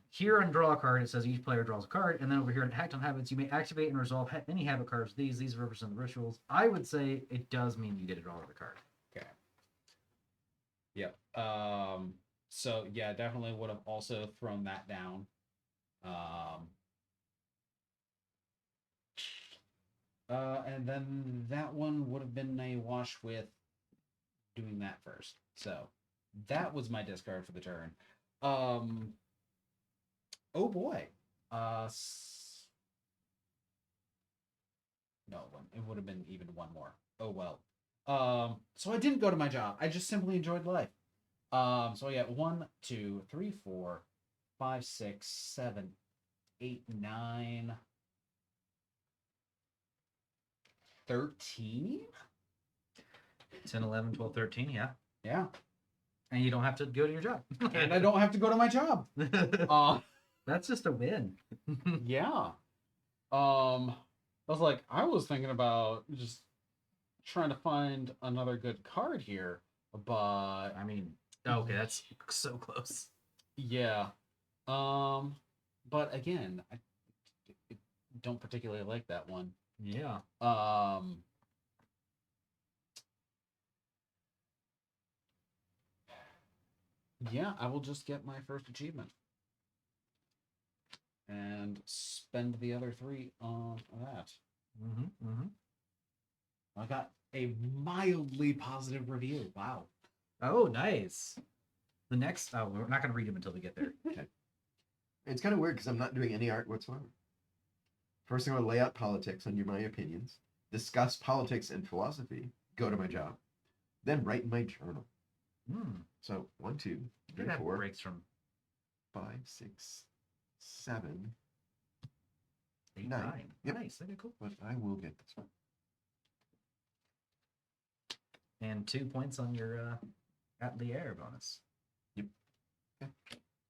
Here on draw a card, it says each player draws a card, and then over here in Act on Habits, you may activate and resolve any habit cards. These represent the rituals. I would say it does mean you get to draw the card. Okay. Yep. So yeah, definitely would have also thrown that down. And then that one would have been a wash with doing that first. So that was my discard for the turn. Oh boy. No, it would have been even one more. Oh well. So I didn't go to my job. I just simply enjoyed life. So I got 1, 2, 3, 4, 5, 6, 7, 8, 9, 13? 10, 11, 12, 13, yeah. Yeah. And you don't have to go to your job. And I don't have to go to my job. That's just a win. Yeah. I was thinking about just trying to find another good card here, but I mean, okay, that's so close. yeah. But again, I don't particularly like that one. Yeah. Yeah, I will just get my first achievement. And spend the other 3 on that. I got a mildly positive review. Wow. Oh, nice. The next, we're not going to read them until we get there. Okay. It's kind of weird because I'm not doing any art whatsoever. First, I'm going to lay out politics under my opinions, discuss politics and philosophy, go to my job, then write in my journal. So 1, 2, 3, 4, breaks from 5, 6, 7, 8, 9. 9. Yep. Nice. Okay, cool. But I will get this one. And 2 points on your at the air bonus. Yep. Okay.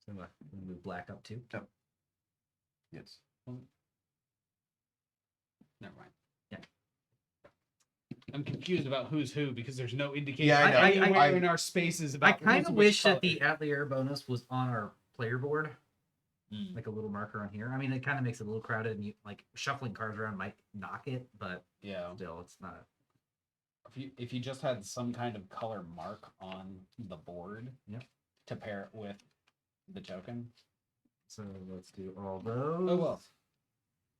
So we move black up too. Yep. Yes. Never mind. Yeah. I'm confused about who's who because there's no indication Yeah, I know. anywhere in our spaces about I kind who's of which wish that color. the at the air bonus was on our player board. Like a little marker on here. I mean, it kind of makes it a little crowded, and like shuffling cards around might knock it, but Yeah. still, it's not. If you just had some kind of color mark on the board, Yep. to pair it with the token. So let's do all those. Oh well.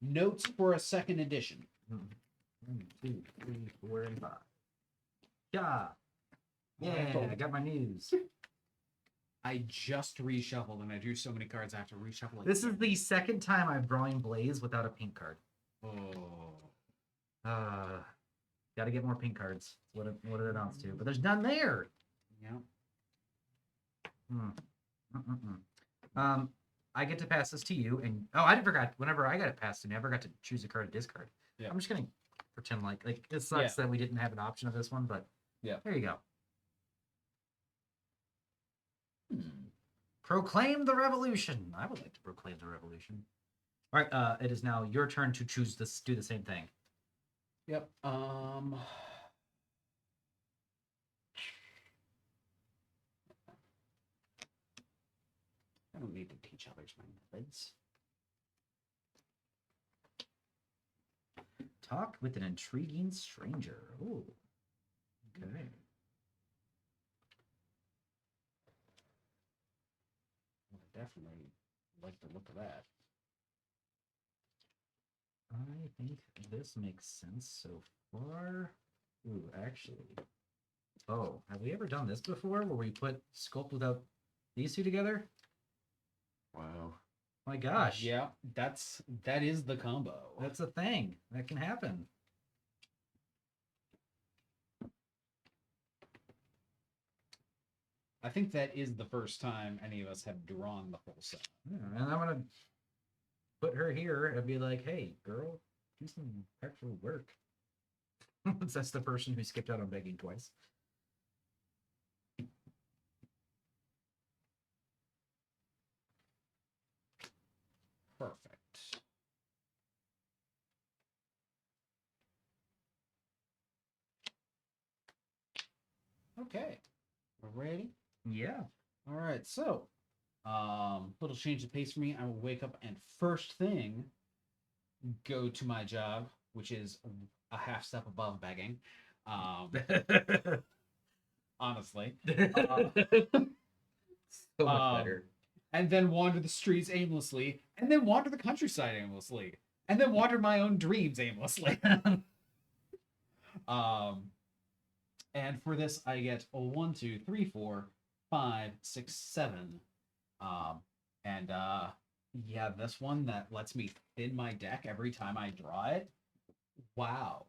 Notes for a second edition. 1, 2, 3, 4, and 5. Yeah. Yeah, I got my news. I just reshuffled and I drew so many cards I have to reshuffle. This is the second time I've drawing Blaze without a pink card. Oh. Got to get more pink cards. What it amounts to. But there's none there. Yeah. I get to pass this to you, and I forgot. Whenever I got it passed to me, I forgot to choose a card to discard. Yeah. I'm just gonna pretend like it sucks that we didn't have an option of this one, but yeah, there you go. Proclaim the revolution. I would like to proclaim the revolution. All right, it is now your turn to choose this. Do the same thing. Yep. I don't need to teach others my methods. Talk with an intriguing stranger. Ooh. Okay. I definitely like the look of that. I think this makes sense so far. Ooh, actually. Oh, have we ever done this before where we put sculpt without these two together? Wow. My gosh. Yeah, that is the combo. That's a thing. That can happen. I think that is the first time any of us have drawn the whole set. Yeah, and I'm gonna put her here and be like, hey, girl, do some actual work. That's the person who skipped out on begging twice. Perfect. Okay. We're ready? Yeah. All right. So, Little change of pace for me. I will wake up and first thing go to my job, which is a half step above begging. Honestly. So much Um, better. and then wander the streets aimlessly, and then wander the countryside aimlessly, and then wander my own dreams aimlessly. And for this, I get a 1, 2, 3, 4, 5, 6, 7. And yeah, this one that lets me thin my deck every time I draw it. Wow,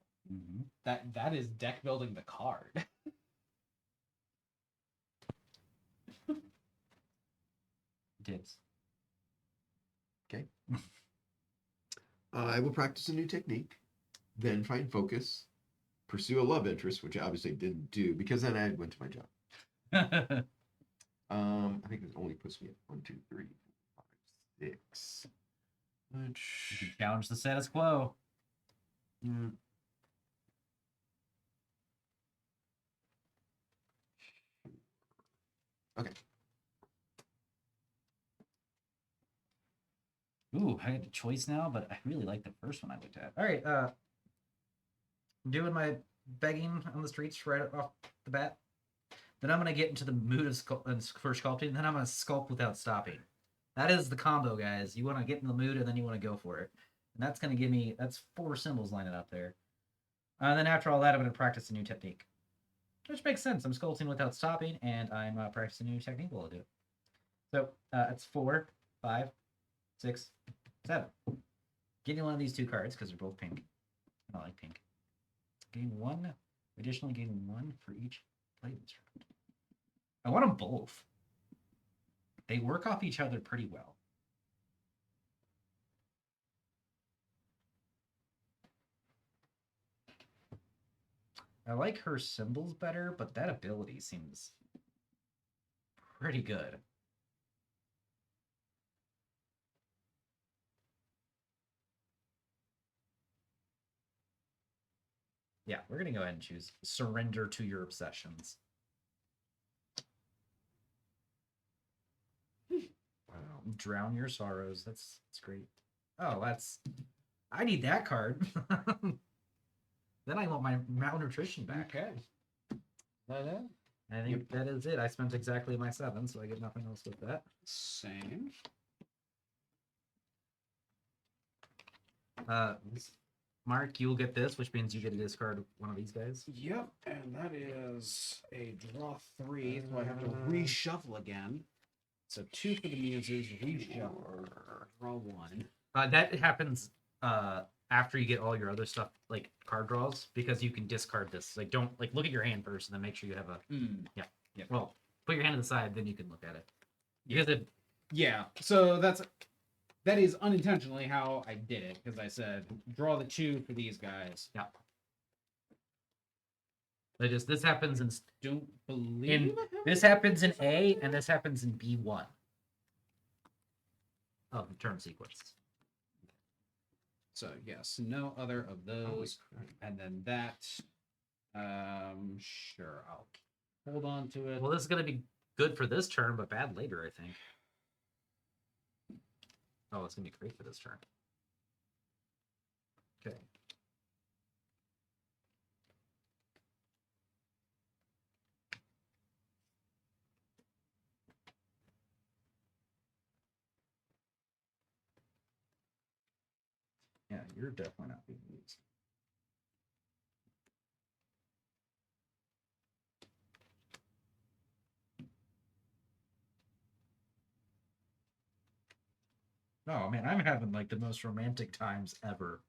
that is deck building the card. Dibs. I will practice a new technique, then find focus, pursue a love interest, which I obviously didn't do because then I went to my job. I think it only puts me at 1, 2, 3, 4, 5, 6. You Which can challenge the status quo. mm, okay. Ooh, I get the choice now, but I really like the first one I looked at. All right, I'm doing my begging on the streets right off the bat. Then I'm gonna get into the mood of for sculpting. Then I'm gonna sculpt without stopping. That is the combo, guys. You want to get in the mood, and then you want to go for it. And that's gonna give me 4 symbols lining up there. And then after all that, I'm gonna practice a new technique, which makes sense. I'm sculpting without stopping, and I'm practicing a new technique while I do it. So it's 4, 5, 6, 7. Getting one of these 2 cards because they're both pink. I like pink. Getting 1. Additionally, getting 1 for each play this round. I want them both. They work off each other pretty well. I like her symbols better, but that ability seems pretty good. Yeah, we're going to go ahead and choose surrender to your obsessions. Wow. Drown your sorrows. That's great. Oh, I need that card. Then I want my malnutrition back. Okay. I think that is it. I spent exactly my 7, so I get nothing else with that. Same. Mark, you'll get this, which means you get to discard one of these guys. Yep, and that is a draw 3, so I have to reshuffle again. So 2 for the muses, reshuffle, draw 1. That happens after you get all your other stuff, like card draws, because you can discard this. Like, don't look at your hand first, and then make sure you have a. Yeah. Well, put your hand to the side, then you can look at it. Because it. Yeah. So that is unintentionally how I did it, because I said draw the 2 for these guys. Yeah. This happens in. Don't believe This happens in A, and this happens in B1 of the turn sequence. So yes, no other of those, and then that. Sure, I'll hold on to it. Well, this is going to be good for this turn, but bad later, I think. Oh, it's going to be great for this turn. Okay. Yeah, you're definitely not being used. Oh man, I'm having like the most romantic times ever.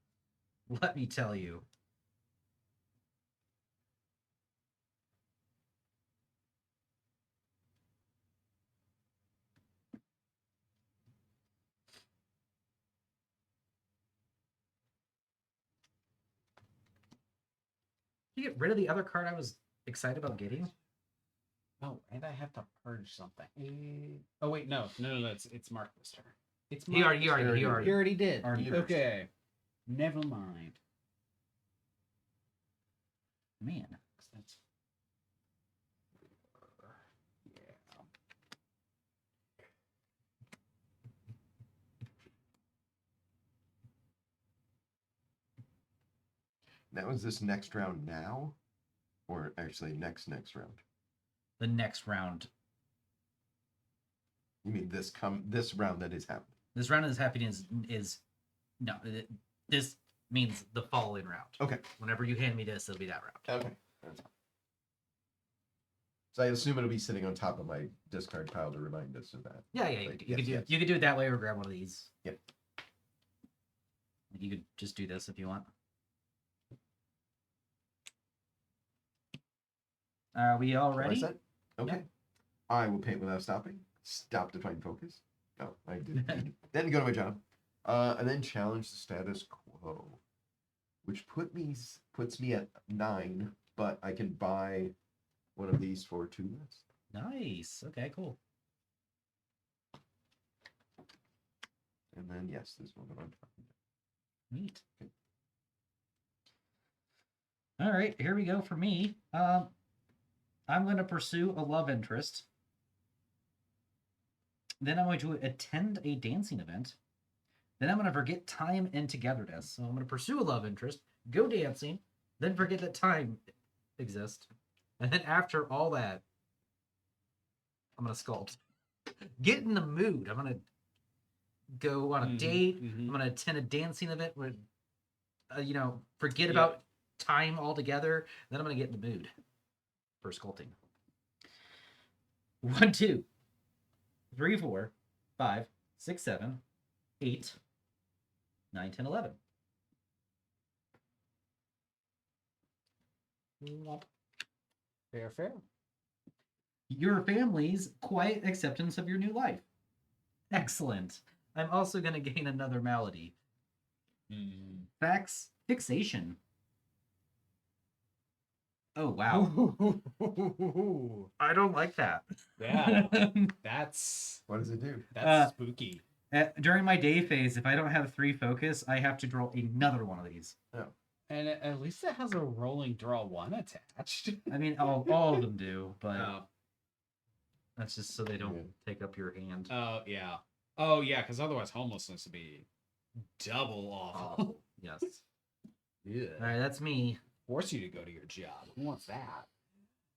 Let me tell you. You get rid of the other card I was excited about getting. Oh, and I have to purge something. Oh wait, no, it's Mark this turn. It's He already did. Already okay. Never mind. Man. That's yeah. Now is this next round now? Or actually next round? The next round. You mean this round that is happening? This round is happening is no. This means the following round. Okay. Whenever you hand me this, it'll be that round. Okay. So I assume it'll be sitting on top of my discard pile to remind us of that. Yeah. Like, You could do it that way, or grab one of these. Yep. You could just do this if you want. Are we all ready? Set? Okay. Yep. I will paint without stopping. Stop to find focus. Oh, I did. Then go to my job. And then challenge the status quo, which puts me at 9, but I can buy one of these for 2 less. Nice. Okay, cool. And then yes, this one that I'm talking about. Neat. Okay. All right, here we go for me. I'm going to pursue a love interest. Then I'm going to attend a dancing event. Then I'm going to forget time and togetherness. So I'm going to pursue a love interest, go dancing, then forget that time exists. And then after all that, I'm going to sculpt. Get in the mood. I'm going to go on a date. I'm going to attend a dancing event with, forget about time altogether. Then I'm going to get in the mood for sculpting. 1, 2, 3, 4, 5, 6, 7, 8, 9, 10, 11. Fair. Your family's quiet acceptance of your new life. Excellent. I'm also going to gain another malady. Facts fixation. Oh, wow. I don't like that. Yeah, that's What does it do? spooky. During my day phase, if I don't have 3 focus, I have to draw another one of these. Oh. And at least it has a rolling draw 1 attached. I mean, all of them do, but that's just so they don't take up your hand. Oh, yeah. Oh, yeah, because otherwise homelessness would be double awful. Yes. Yeah. All right, that's me. Force you to go to your job. Who wants that?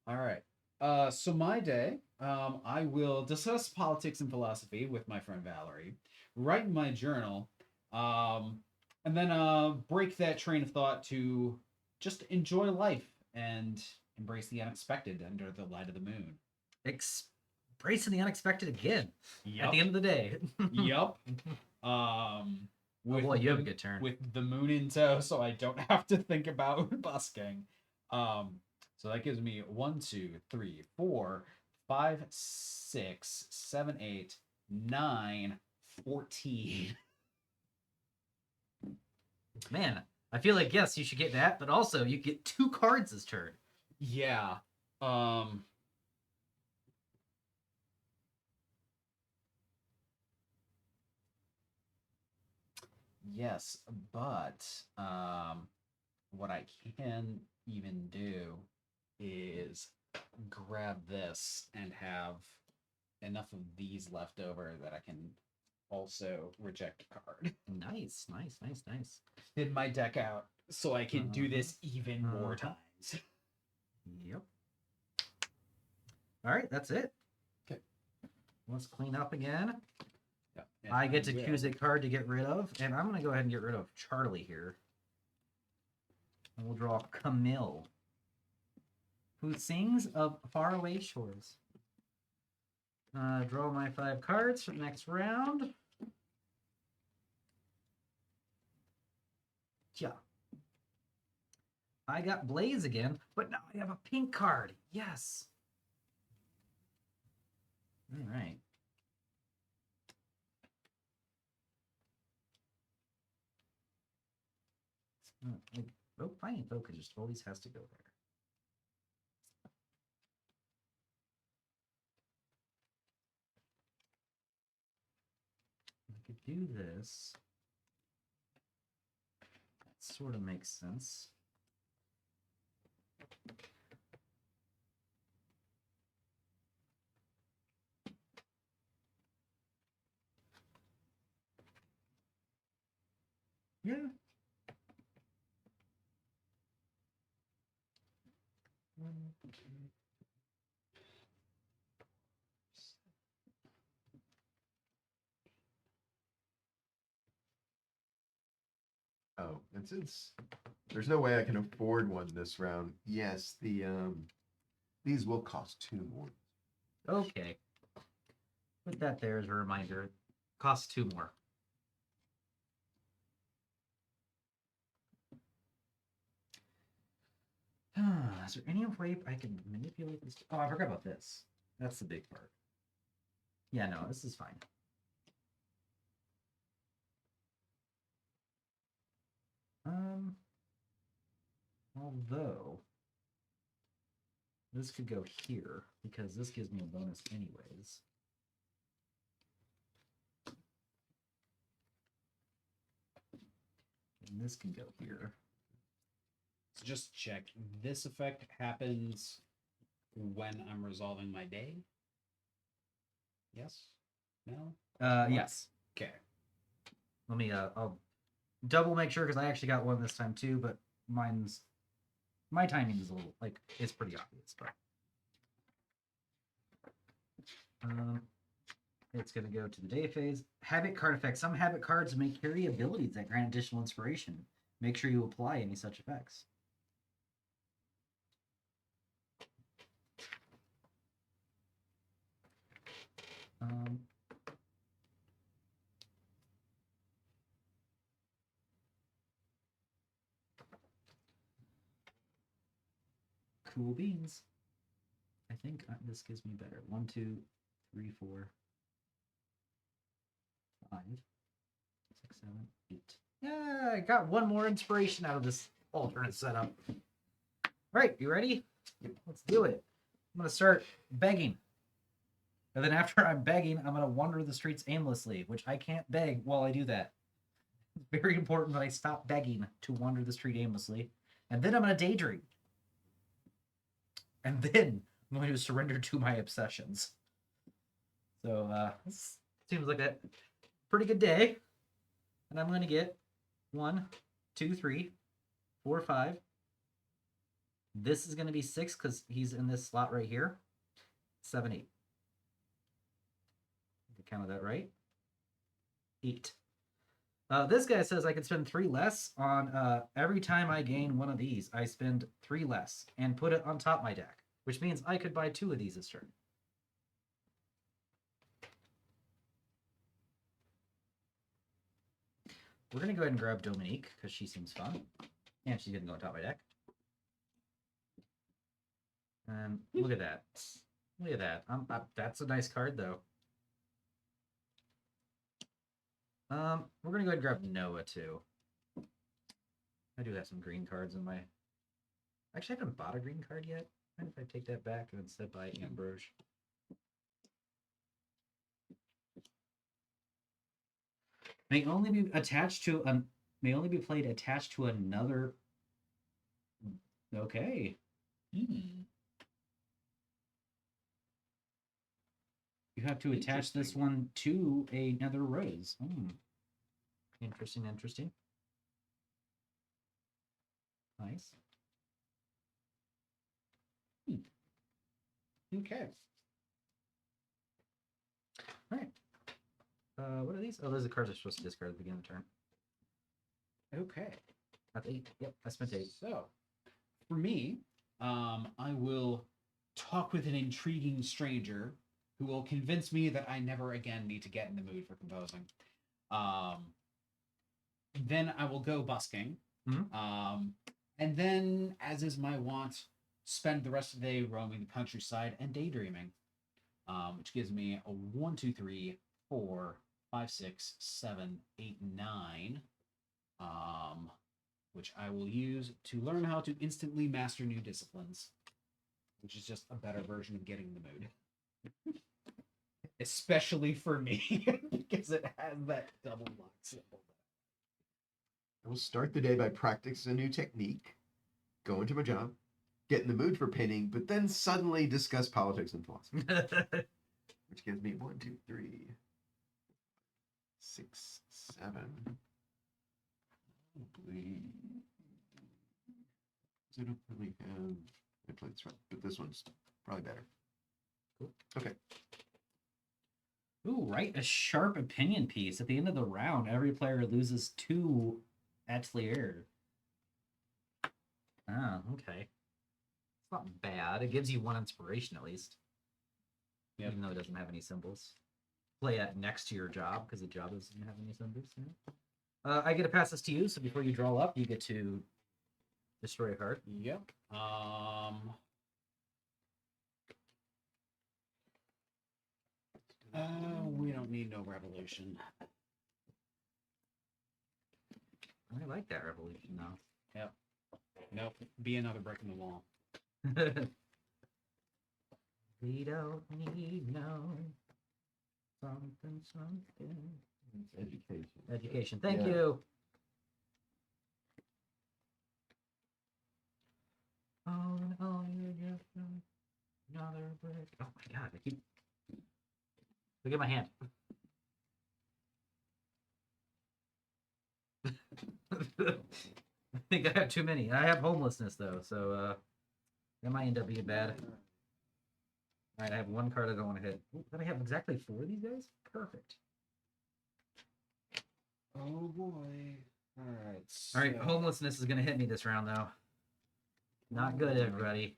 All right. So my day, I will discuss politics and philosophy with my friend Valerie, write in my journal, and then break that train of thought to just enjoy life and embrace the unexpected under the light of the moon. Embracing the unexpected again. Yep. At the end of the day. Yep. Boy, you have a good turn. With the moon in tow, so I don't have to think about busking. So that gives me 1, 2, 3, 4, 5, 6, 7, 8, 9, 14. Man, I feel like, yes, you should get that, but also you get 2 cards this turn. Yeah. Yes, but what I can even do is grab this and have enough of these left over that I can also reject a card. Nice. Thin my deck out so I can do this even more times. Yep. All right, that's it. Okay. Let's clean up again. Yep. I get to choose a card to get rid of, and I'm going to go ahead and get rid of Charlie here. And we'll draw Camille, who sings of faraway shores. Draw my 5 cards for the next round. Yeah. I got Blaze again, but now I have a pink card. Yes. All right. Finding focus just always has to go there. I could do this. That sort of makes sense. Yeah. Oh, and since there's no way I can afford one this round, yes, these will cost 2 more. Okay. Put that there as a reminder. Costs 2 more. Is there any way I can manipulate this? Oh, I forgot about this. That's the big part. Yeah, no, this is fine. Although this could go here because this gives me a bonus anyways. And this can go here. So just check. This effect happens when I'm resolving my day. Yes? No? Yes. Okay. Let me I'll double make sure because I actually got one this time too, but my timing is a little like it's pretty obvious, but it's gonna go to the day phase. Habit card effect. Some habit cards may carry abilities that grant additional inspiration. Make sure you apply any such effects. Cool beans. I think this gives me better. 1, 2, 3, 4, 5, 6, 7, 8. Yeah, I got one more inspiration out of this alternate setup. All right, you ready? Let's do it. I'm going to start begging. And then after I'm begging, I'm going to wander the streets aimlessly, which I can't beg while I do that. It's very important that I stop begging to wander the street aimlessly. And then I'm going to daydream. And then I'm going to surrender to my obsessions. So this seems like a pretty good day. And I'm going to get 1, 2, 3, 4, 5. This is going to be 6 because he's in this slot right here. 7, 8. I counted that right. 8. This guy says I can spend 3 less on every time I gain one of these. I spend 3 less and put it on top my deck, which means I could buy 2 of these this turn. We're going to go ahead and grab Dominique because she seems fun. And she's going to go on top of my deck. And look at that. Look at that. That's a nice card, though. We're going to go ahead and grab Noah, too. I do have some green cards in my... Actually, I haven't bought a green card yet. Mind if I take that back and instead buy Ambrose? May only be attached to may only be played attached to another. Okay. You have to attach this one to another rose. Interesting, interesting. Nice. Okay. All right. What are these? Oh, those are the cards I'm supposed to discard at the beginning of the turn. Okay. That's 8. Yep, I spent 8. So, for me, I will talk with an intriguing stranger who will convince me that I never again need to get in the mood for composing. Then I will go busking. And then, as is my wont, spend the rest of the day roaming the countryside and daydreaming. Which gives me a 1, 2, 3, 4, 5, 6, 7, 8, 9. Which I will use to learn how to instantly master new disciplines, which is just a better version of getting in the mood. Especially for me, because it has that double lock symbol. I will start the day by practicing a new technique, go into my job, get in the mood for painting, but then suddenly discuss politics and philosophy. Which gives me 1, 2, 3, 6, 7. I don't really have I played this one, but this one's probably better. Cool. Okay. Ooh, write a sharp opinion piece. At the end of the round, every player loses 2 atelier. Oh, okay. It's not bad. It gives you 1 inspiration at least. Yep. Even though it doesn't have any symbols. Play that next to your job because the job doesn't have any symbols. I get to pass this to you, so before you draw up, you get to destroy a card. Yep. We don't need no revolution. I like that revolution now. Yep. Nope. Be another brick in the wall. We don't need no something. It's education. Education. Thank Yeah. you. Oh, you're just another brick. Oh my god! I keep. Look at my hand. I think I have too many. I have homelessness though, so that might end up being bad. All right, I have 1 card I don't want to hit. Ooh, then I have exactly 4 of these guys. Perfect. Oh boy. All right. All right, homelessness is gonna hit me this round though. Not good, everybody.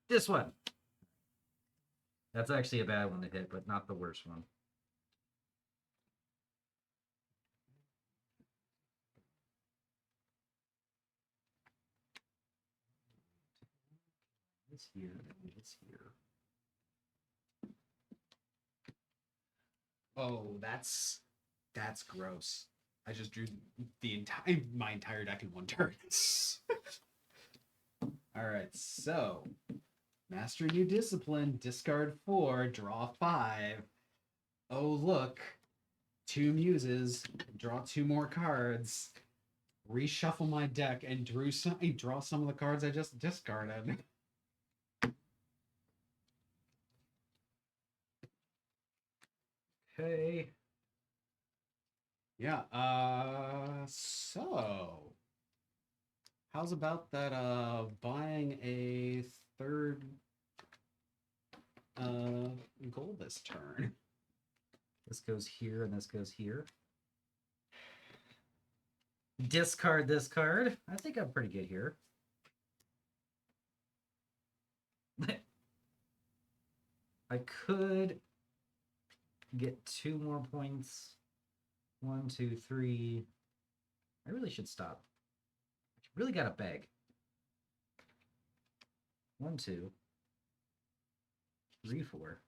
This one. That's actually a bad one to hit, but not the worst one. This here, this here. Oh, that's gross. I just drew my entire deck in 1 turn. All right, so master new discipline, discard 4, draw 5. Oh look, 2 muses, draw 2 more cards, reshuffle my deck, and draw some of the cards I just discarded. Okay. Yeah. So how's about that? Buying a 3rd goal this turn. This goes here and this goes here. Discard this card. I think I'm pretty good here. I could get 2 more points. 1, 2, 3. I really should stop. I really got to beg. 1, 2, 3, 4,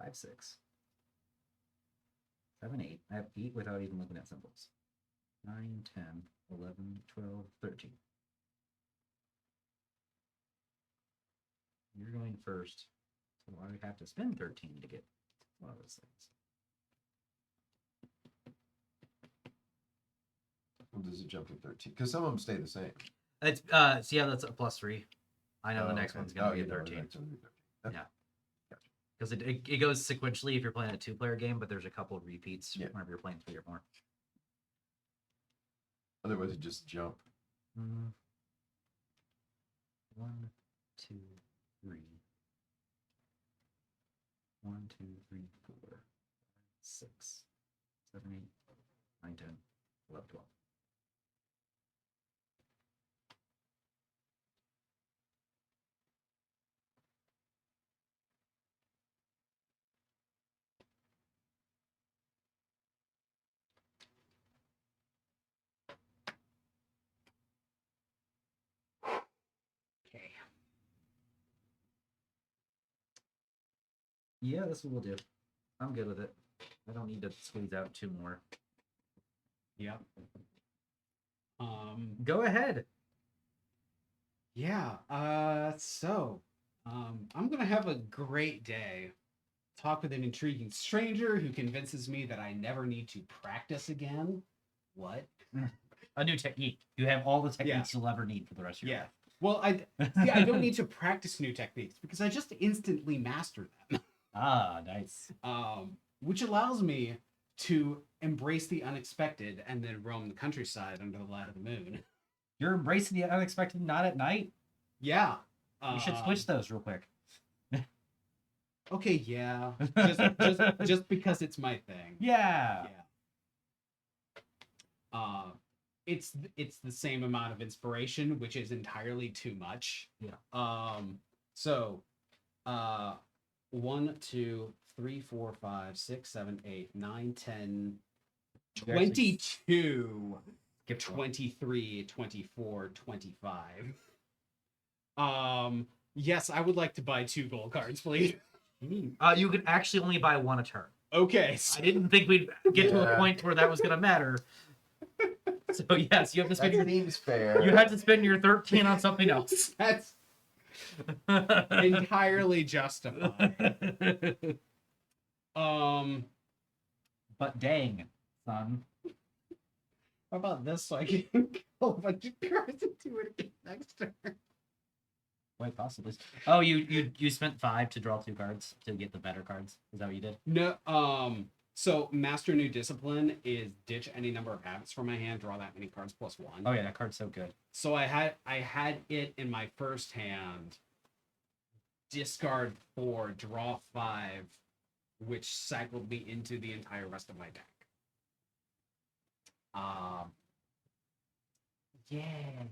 5, 6, 7, 8. I have 8 without even looking at symbols. 9, 10, 11, 12, 13. You're going first. So I would have to spend 13 to get one of those things. Well, does it jump to 13? Because some of them stay the same. It's so yeah, that's a +3. I know the next okay. one's gonna be a you know, 13. next one's a 13. Yeah. Because it goes sequentially if you're playing a 2-player game, but there's a couple of repeats whenever you're playing 3 or more. Otherwise, it just jump. 1, 2, 3. 1, 2, 3, 4, 6, 7, 8, 9, 10, 11, 12. Okay. Yeah, this one will do. I'm good with it. I don't need to squeeze out 2 more. Yep. Go ahead. Yeah. I'm gonna have a great day. Talk with an intriguing stranger who convinces me that I never need to practice again. What? A new technique. You have all the techniques you'll ever need for the rest of your life. Well, I don't need to practice new techniques because I just instantly master them. Ah, nice. Which allows me to embrace the unexpected and then roam the countryside under the light of the moon. You're embracing the unexpected, not at night. Yeah. You should switch those real quick. Okay, yeah. Just because it's my thing. Yeah. Yeah. It's the same amount of inspiration, which is entirely too much. Yeah. So, 1, 2, 3, 4, 5, 6, 7, 8, 9, 10, You actually 22, skip one. 23, 24, 25. Yes, I would like to buy 2 gold cards, please. You can actually only buy one a turn. Okay. I didn't think we'd get to a Yeah. point where that was gonna matter. So yes, you have to That spend your seems fair. you had to spend your 13 on something else. That's entirely justified. But dang, son. How about this so I can kill a bunch of cards and do it again next turn? Quite possibly. Oh, you spent 5 to draw 2 cards to get the better cards. Is that what you did? No, so master new discipline is ditch any number of habits from my hand, draw that many cards plus 1. Oh yeah, that card's so good. So I had it in my first hand, discard 4, draw 5, which cycled me into the entire rest of my deck. Yeah.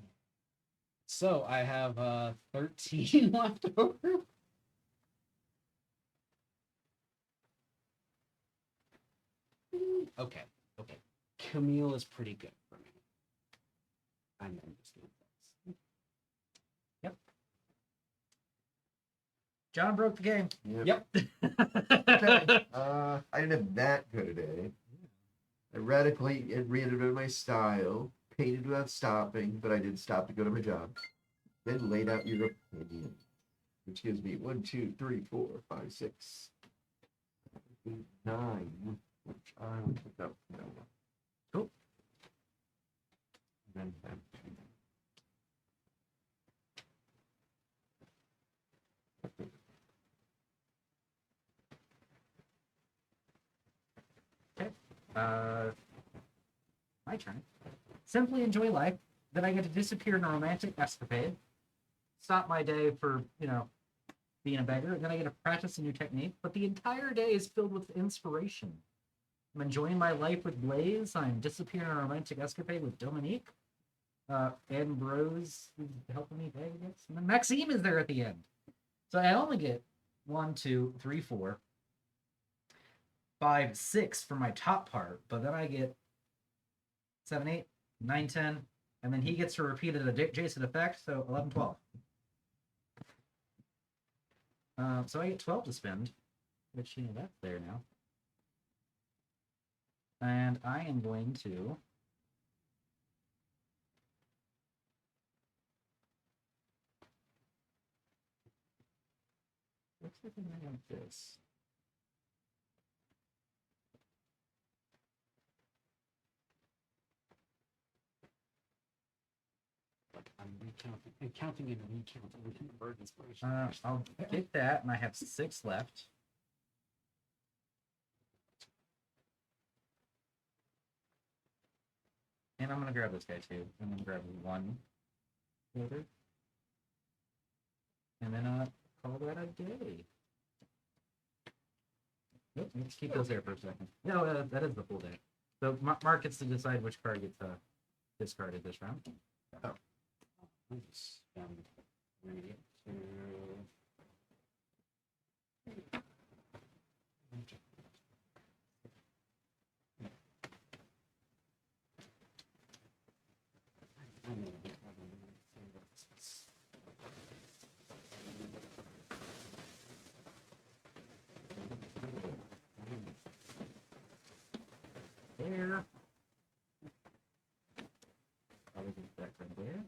So I have 13 left over. Okay. Camille is pretty good for me. And then just leave this. John broke the game. Yep. Okay. I didn't have that good a day. I radically reinvented my style, painted without stopping, but I did stop to go to my job. Then laid out your opinion, which gives me 1, 2, 3, 4, 5, 6, 8, 9, which I will pick up now. Cool. And then have My turn. Simply enjoy life. Then I get to disappear in a romantic escapade. Stop my day for, being a beggar. And then I get to practice a new technique. But the entire day is filled with inspiration. I'm enjoying my life with Blaze. I'm disappearing in a romantic escapade with Dominique. Ambrose is helping me beg, I guess. And then Maxime is there at the end. So I only get 1, 2, 3, 4, 5, 6 for my top part. But then I get 7, 8, 9, 10, and then he gets to repeat it adjacent effect, so 11, 12. So I get 12 to spend, which, that's there now. And I am going to... Looks like I have this. I'm counting and recounting bird inspiration. I'll get that, and I have 6 left. And I'm going to grab this guy, too. I'm going to grab 1 filter. And then call that a day. Nope, let's keep those there for a second. No, that is the full day. So Mark gets to decide which card gets discarded this round. I'm just read it to... There. Probably get that card there.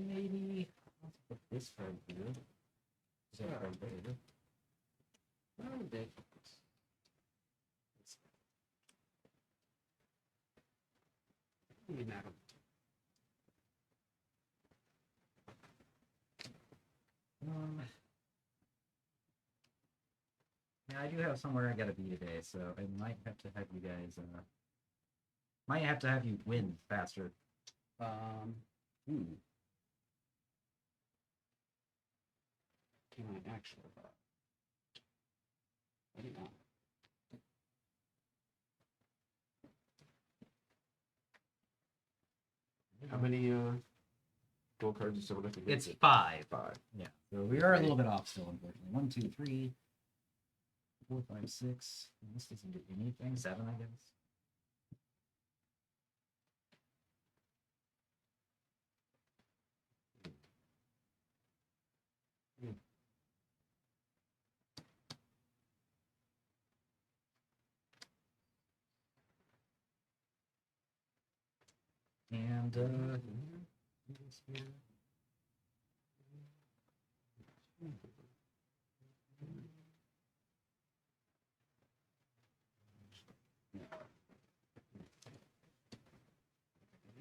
Maybe let's put this card here. Is that card there? do have somewhere I gotta be today, so I might have to have you guys. Might have to have you win faster. Hmm. Can I actually? I don't know. How many gold cards does someone have to get? It's 5. 5. Yeah. So we are a little bit off still, unfortunately. 1, 2, 3, 4, 5, 6. This doesn't do anything. 7, I guess. And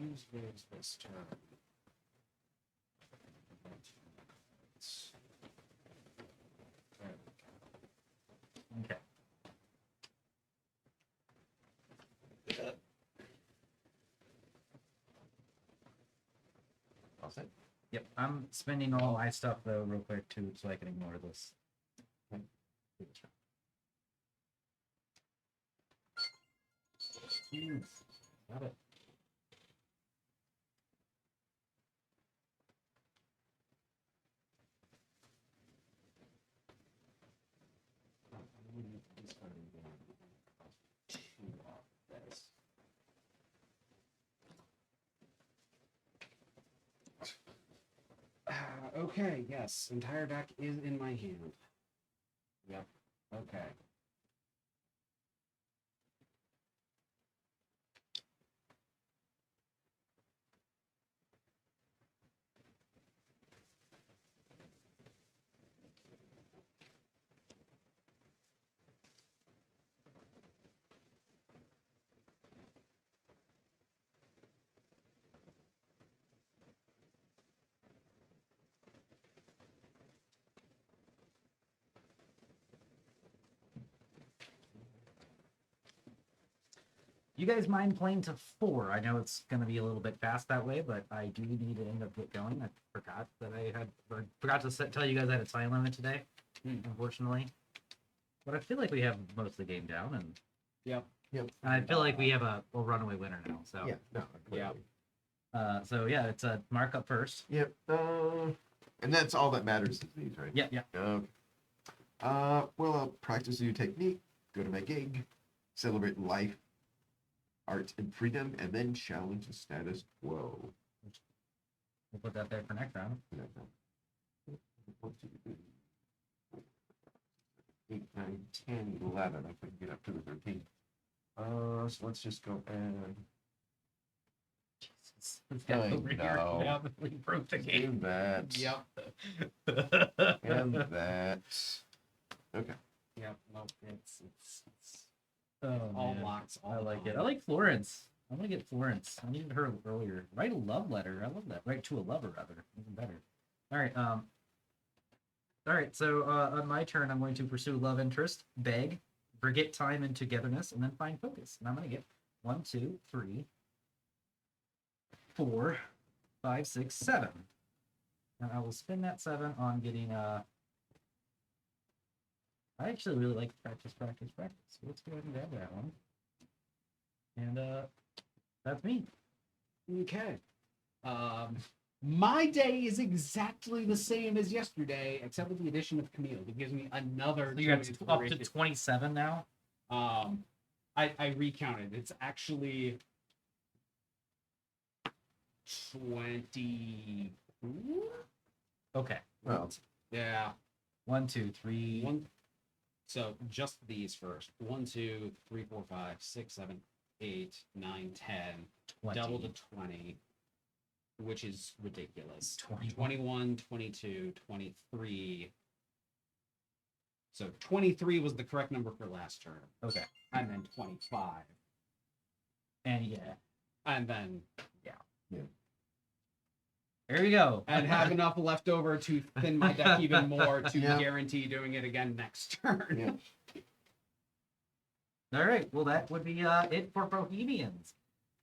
Use those this turn. okay. All set. Yep. I'm spending all my stuff though, real quick too, so I can ignore this. Okay. Got it. Okay, yes. Entire deck is in my hand. Yep. Okay. You guys mind playing to 4? I know it's going to be a little bit fast that way, but I do need to end up get going. I forgot that I had forgot to tell you guys I had a time limit today, unfortunately. But I feel like we have most of the game down, and Yep. Yep. I feel like we have a runaway winner now. So Yeah. No. Yeah. Clearly. So yeah, it's a mark up first. Yep. And that's all that matters is these, right? Yeah, yeah. Okay. Well, I'll practice a new technique, go to my gig, celebrate life, art, and freedom, and then challenge the status quo. We'll put that there for next round. 8, 9, 10, 11. I couldn't get up to the 13. So let's just go and Jesus, this guy I over here know. probably broke the do game. that. Yep. And that. Okay. Yep. Nope. It's Oh, all man. blocks. All I the like it. time. I like Florence. I want to get Florence. I needed her earlier. Write a love letter. I love that. Write to a lover, rather. Even better. All right. All right. So on my turn, I'm going to pursue love interest, beg, forget time and togetherness, and then find focus. And I'm going to get 1, 2, 3, 4, 5, 6, 7. And I will spend that 7 on getting I actually really like practice. So let's go ahead and grab that one. And that's me. Okay. My day is exactly the same as yesterday, except with the addition of Camille. It gives me another. So you're up 2 to inspiration. 27 now. I recounted. It's actually 20. Okay. Well, Yeah. 1, 2, 3. One. So just these first. 1, 2, 3, 4, 5, 6, 7, 8, 9, 10. 20. Double to 20, which is ridiculous. 21. 21, 22, 23. So 23 was the correct number for last turn. Okay. And then 25. And yeah. And then There you go. and have enough left over to thin my deck even more to Yeah. guarantee doing it again next turn. Yeah. All right. Well, that would be it for Bohemians.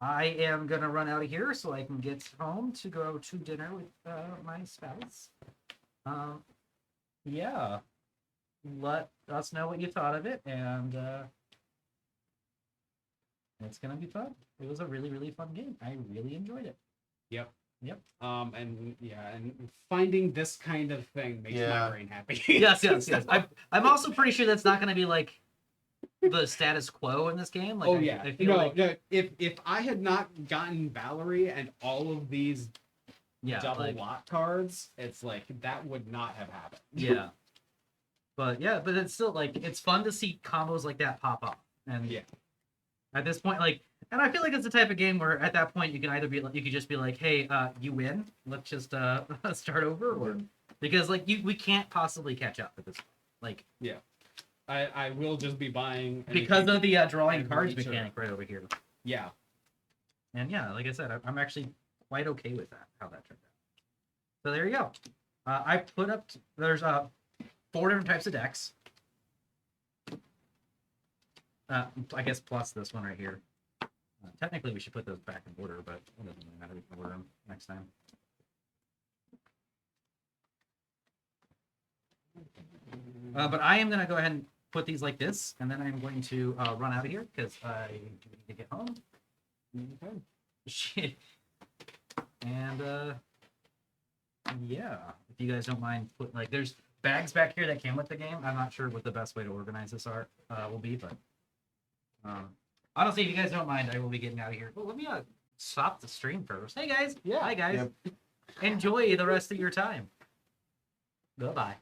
I am gonna run out of here so I can get home to go to dinner with my spouse. Yeah. Let us know what you thought of it, and it's gonna be fun. It was a really, really fun game. I really enjoyed it. Yep. Yep. And finding this kind of thing makes Yeah. my brain happy. Yes. I'm also pretty sure that's not gonna be like the status quo in this game. Like, Oh I yeah. feel like No. If I had not gotten Valerie and all of these double like, lot cards, it's like that would not have happened. yeah. But it's still like it's fun to see combos like that pop up. And Yeah. at this point, like, and I feel like it's the type of game where at that point you can either be like, you could just be like, hey, you win, let's just start over, or because like we can't possibly catch up at this point. Like, Yeah. I will just be buying because of the drawing every cards turn. mechanic right over here. Yeah. And yeah, like I said, I'm actually quite okay with that, how that turned out. So there you go. I put up, there's 4 different types of decks. I guess plus this one right here. Technically, we should put those back in order, but it doesn't really matter. We can order them next time. But I am going to go ahead and put these like this, and then I'm going to run out of here because I need to get home. Okay. Shit. And yeah, if you guys don't mind, put like there's bags back here that came with the game. I'm not sure what the best way to organize this will be, but honestly, if you guys don't mind, I will be getting out of here. Well, let me stop the stream first. Hey guys. Yeah. Hi guys. Yep. Enjoy the rest of your time. Bye bye.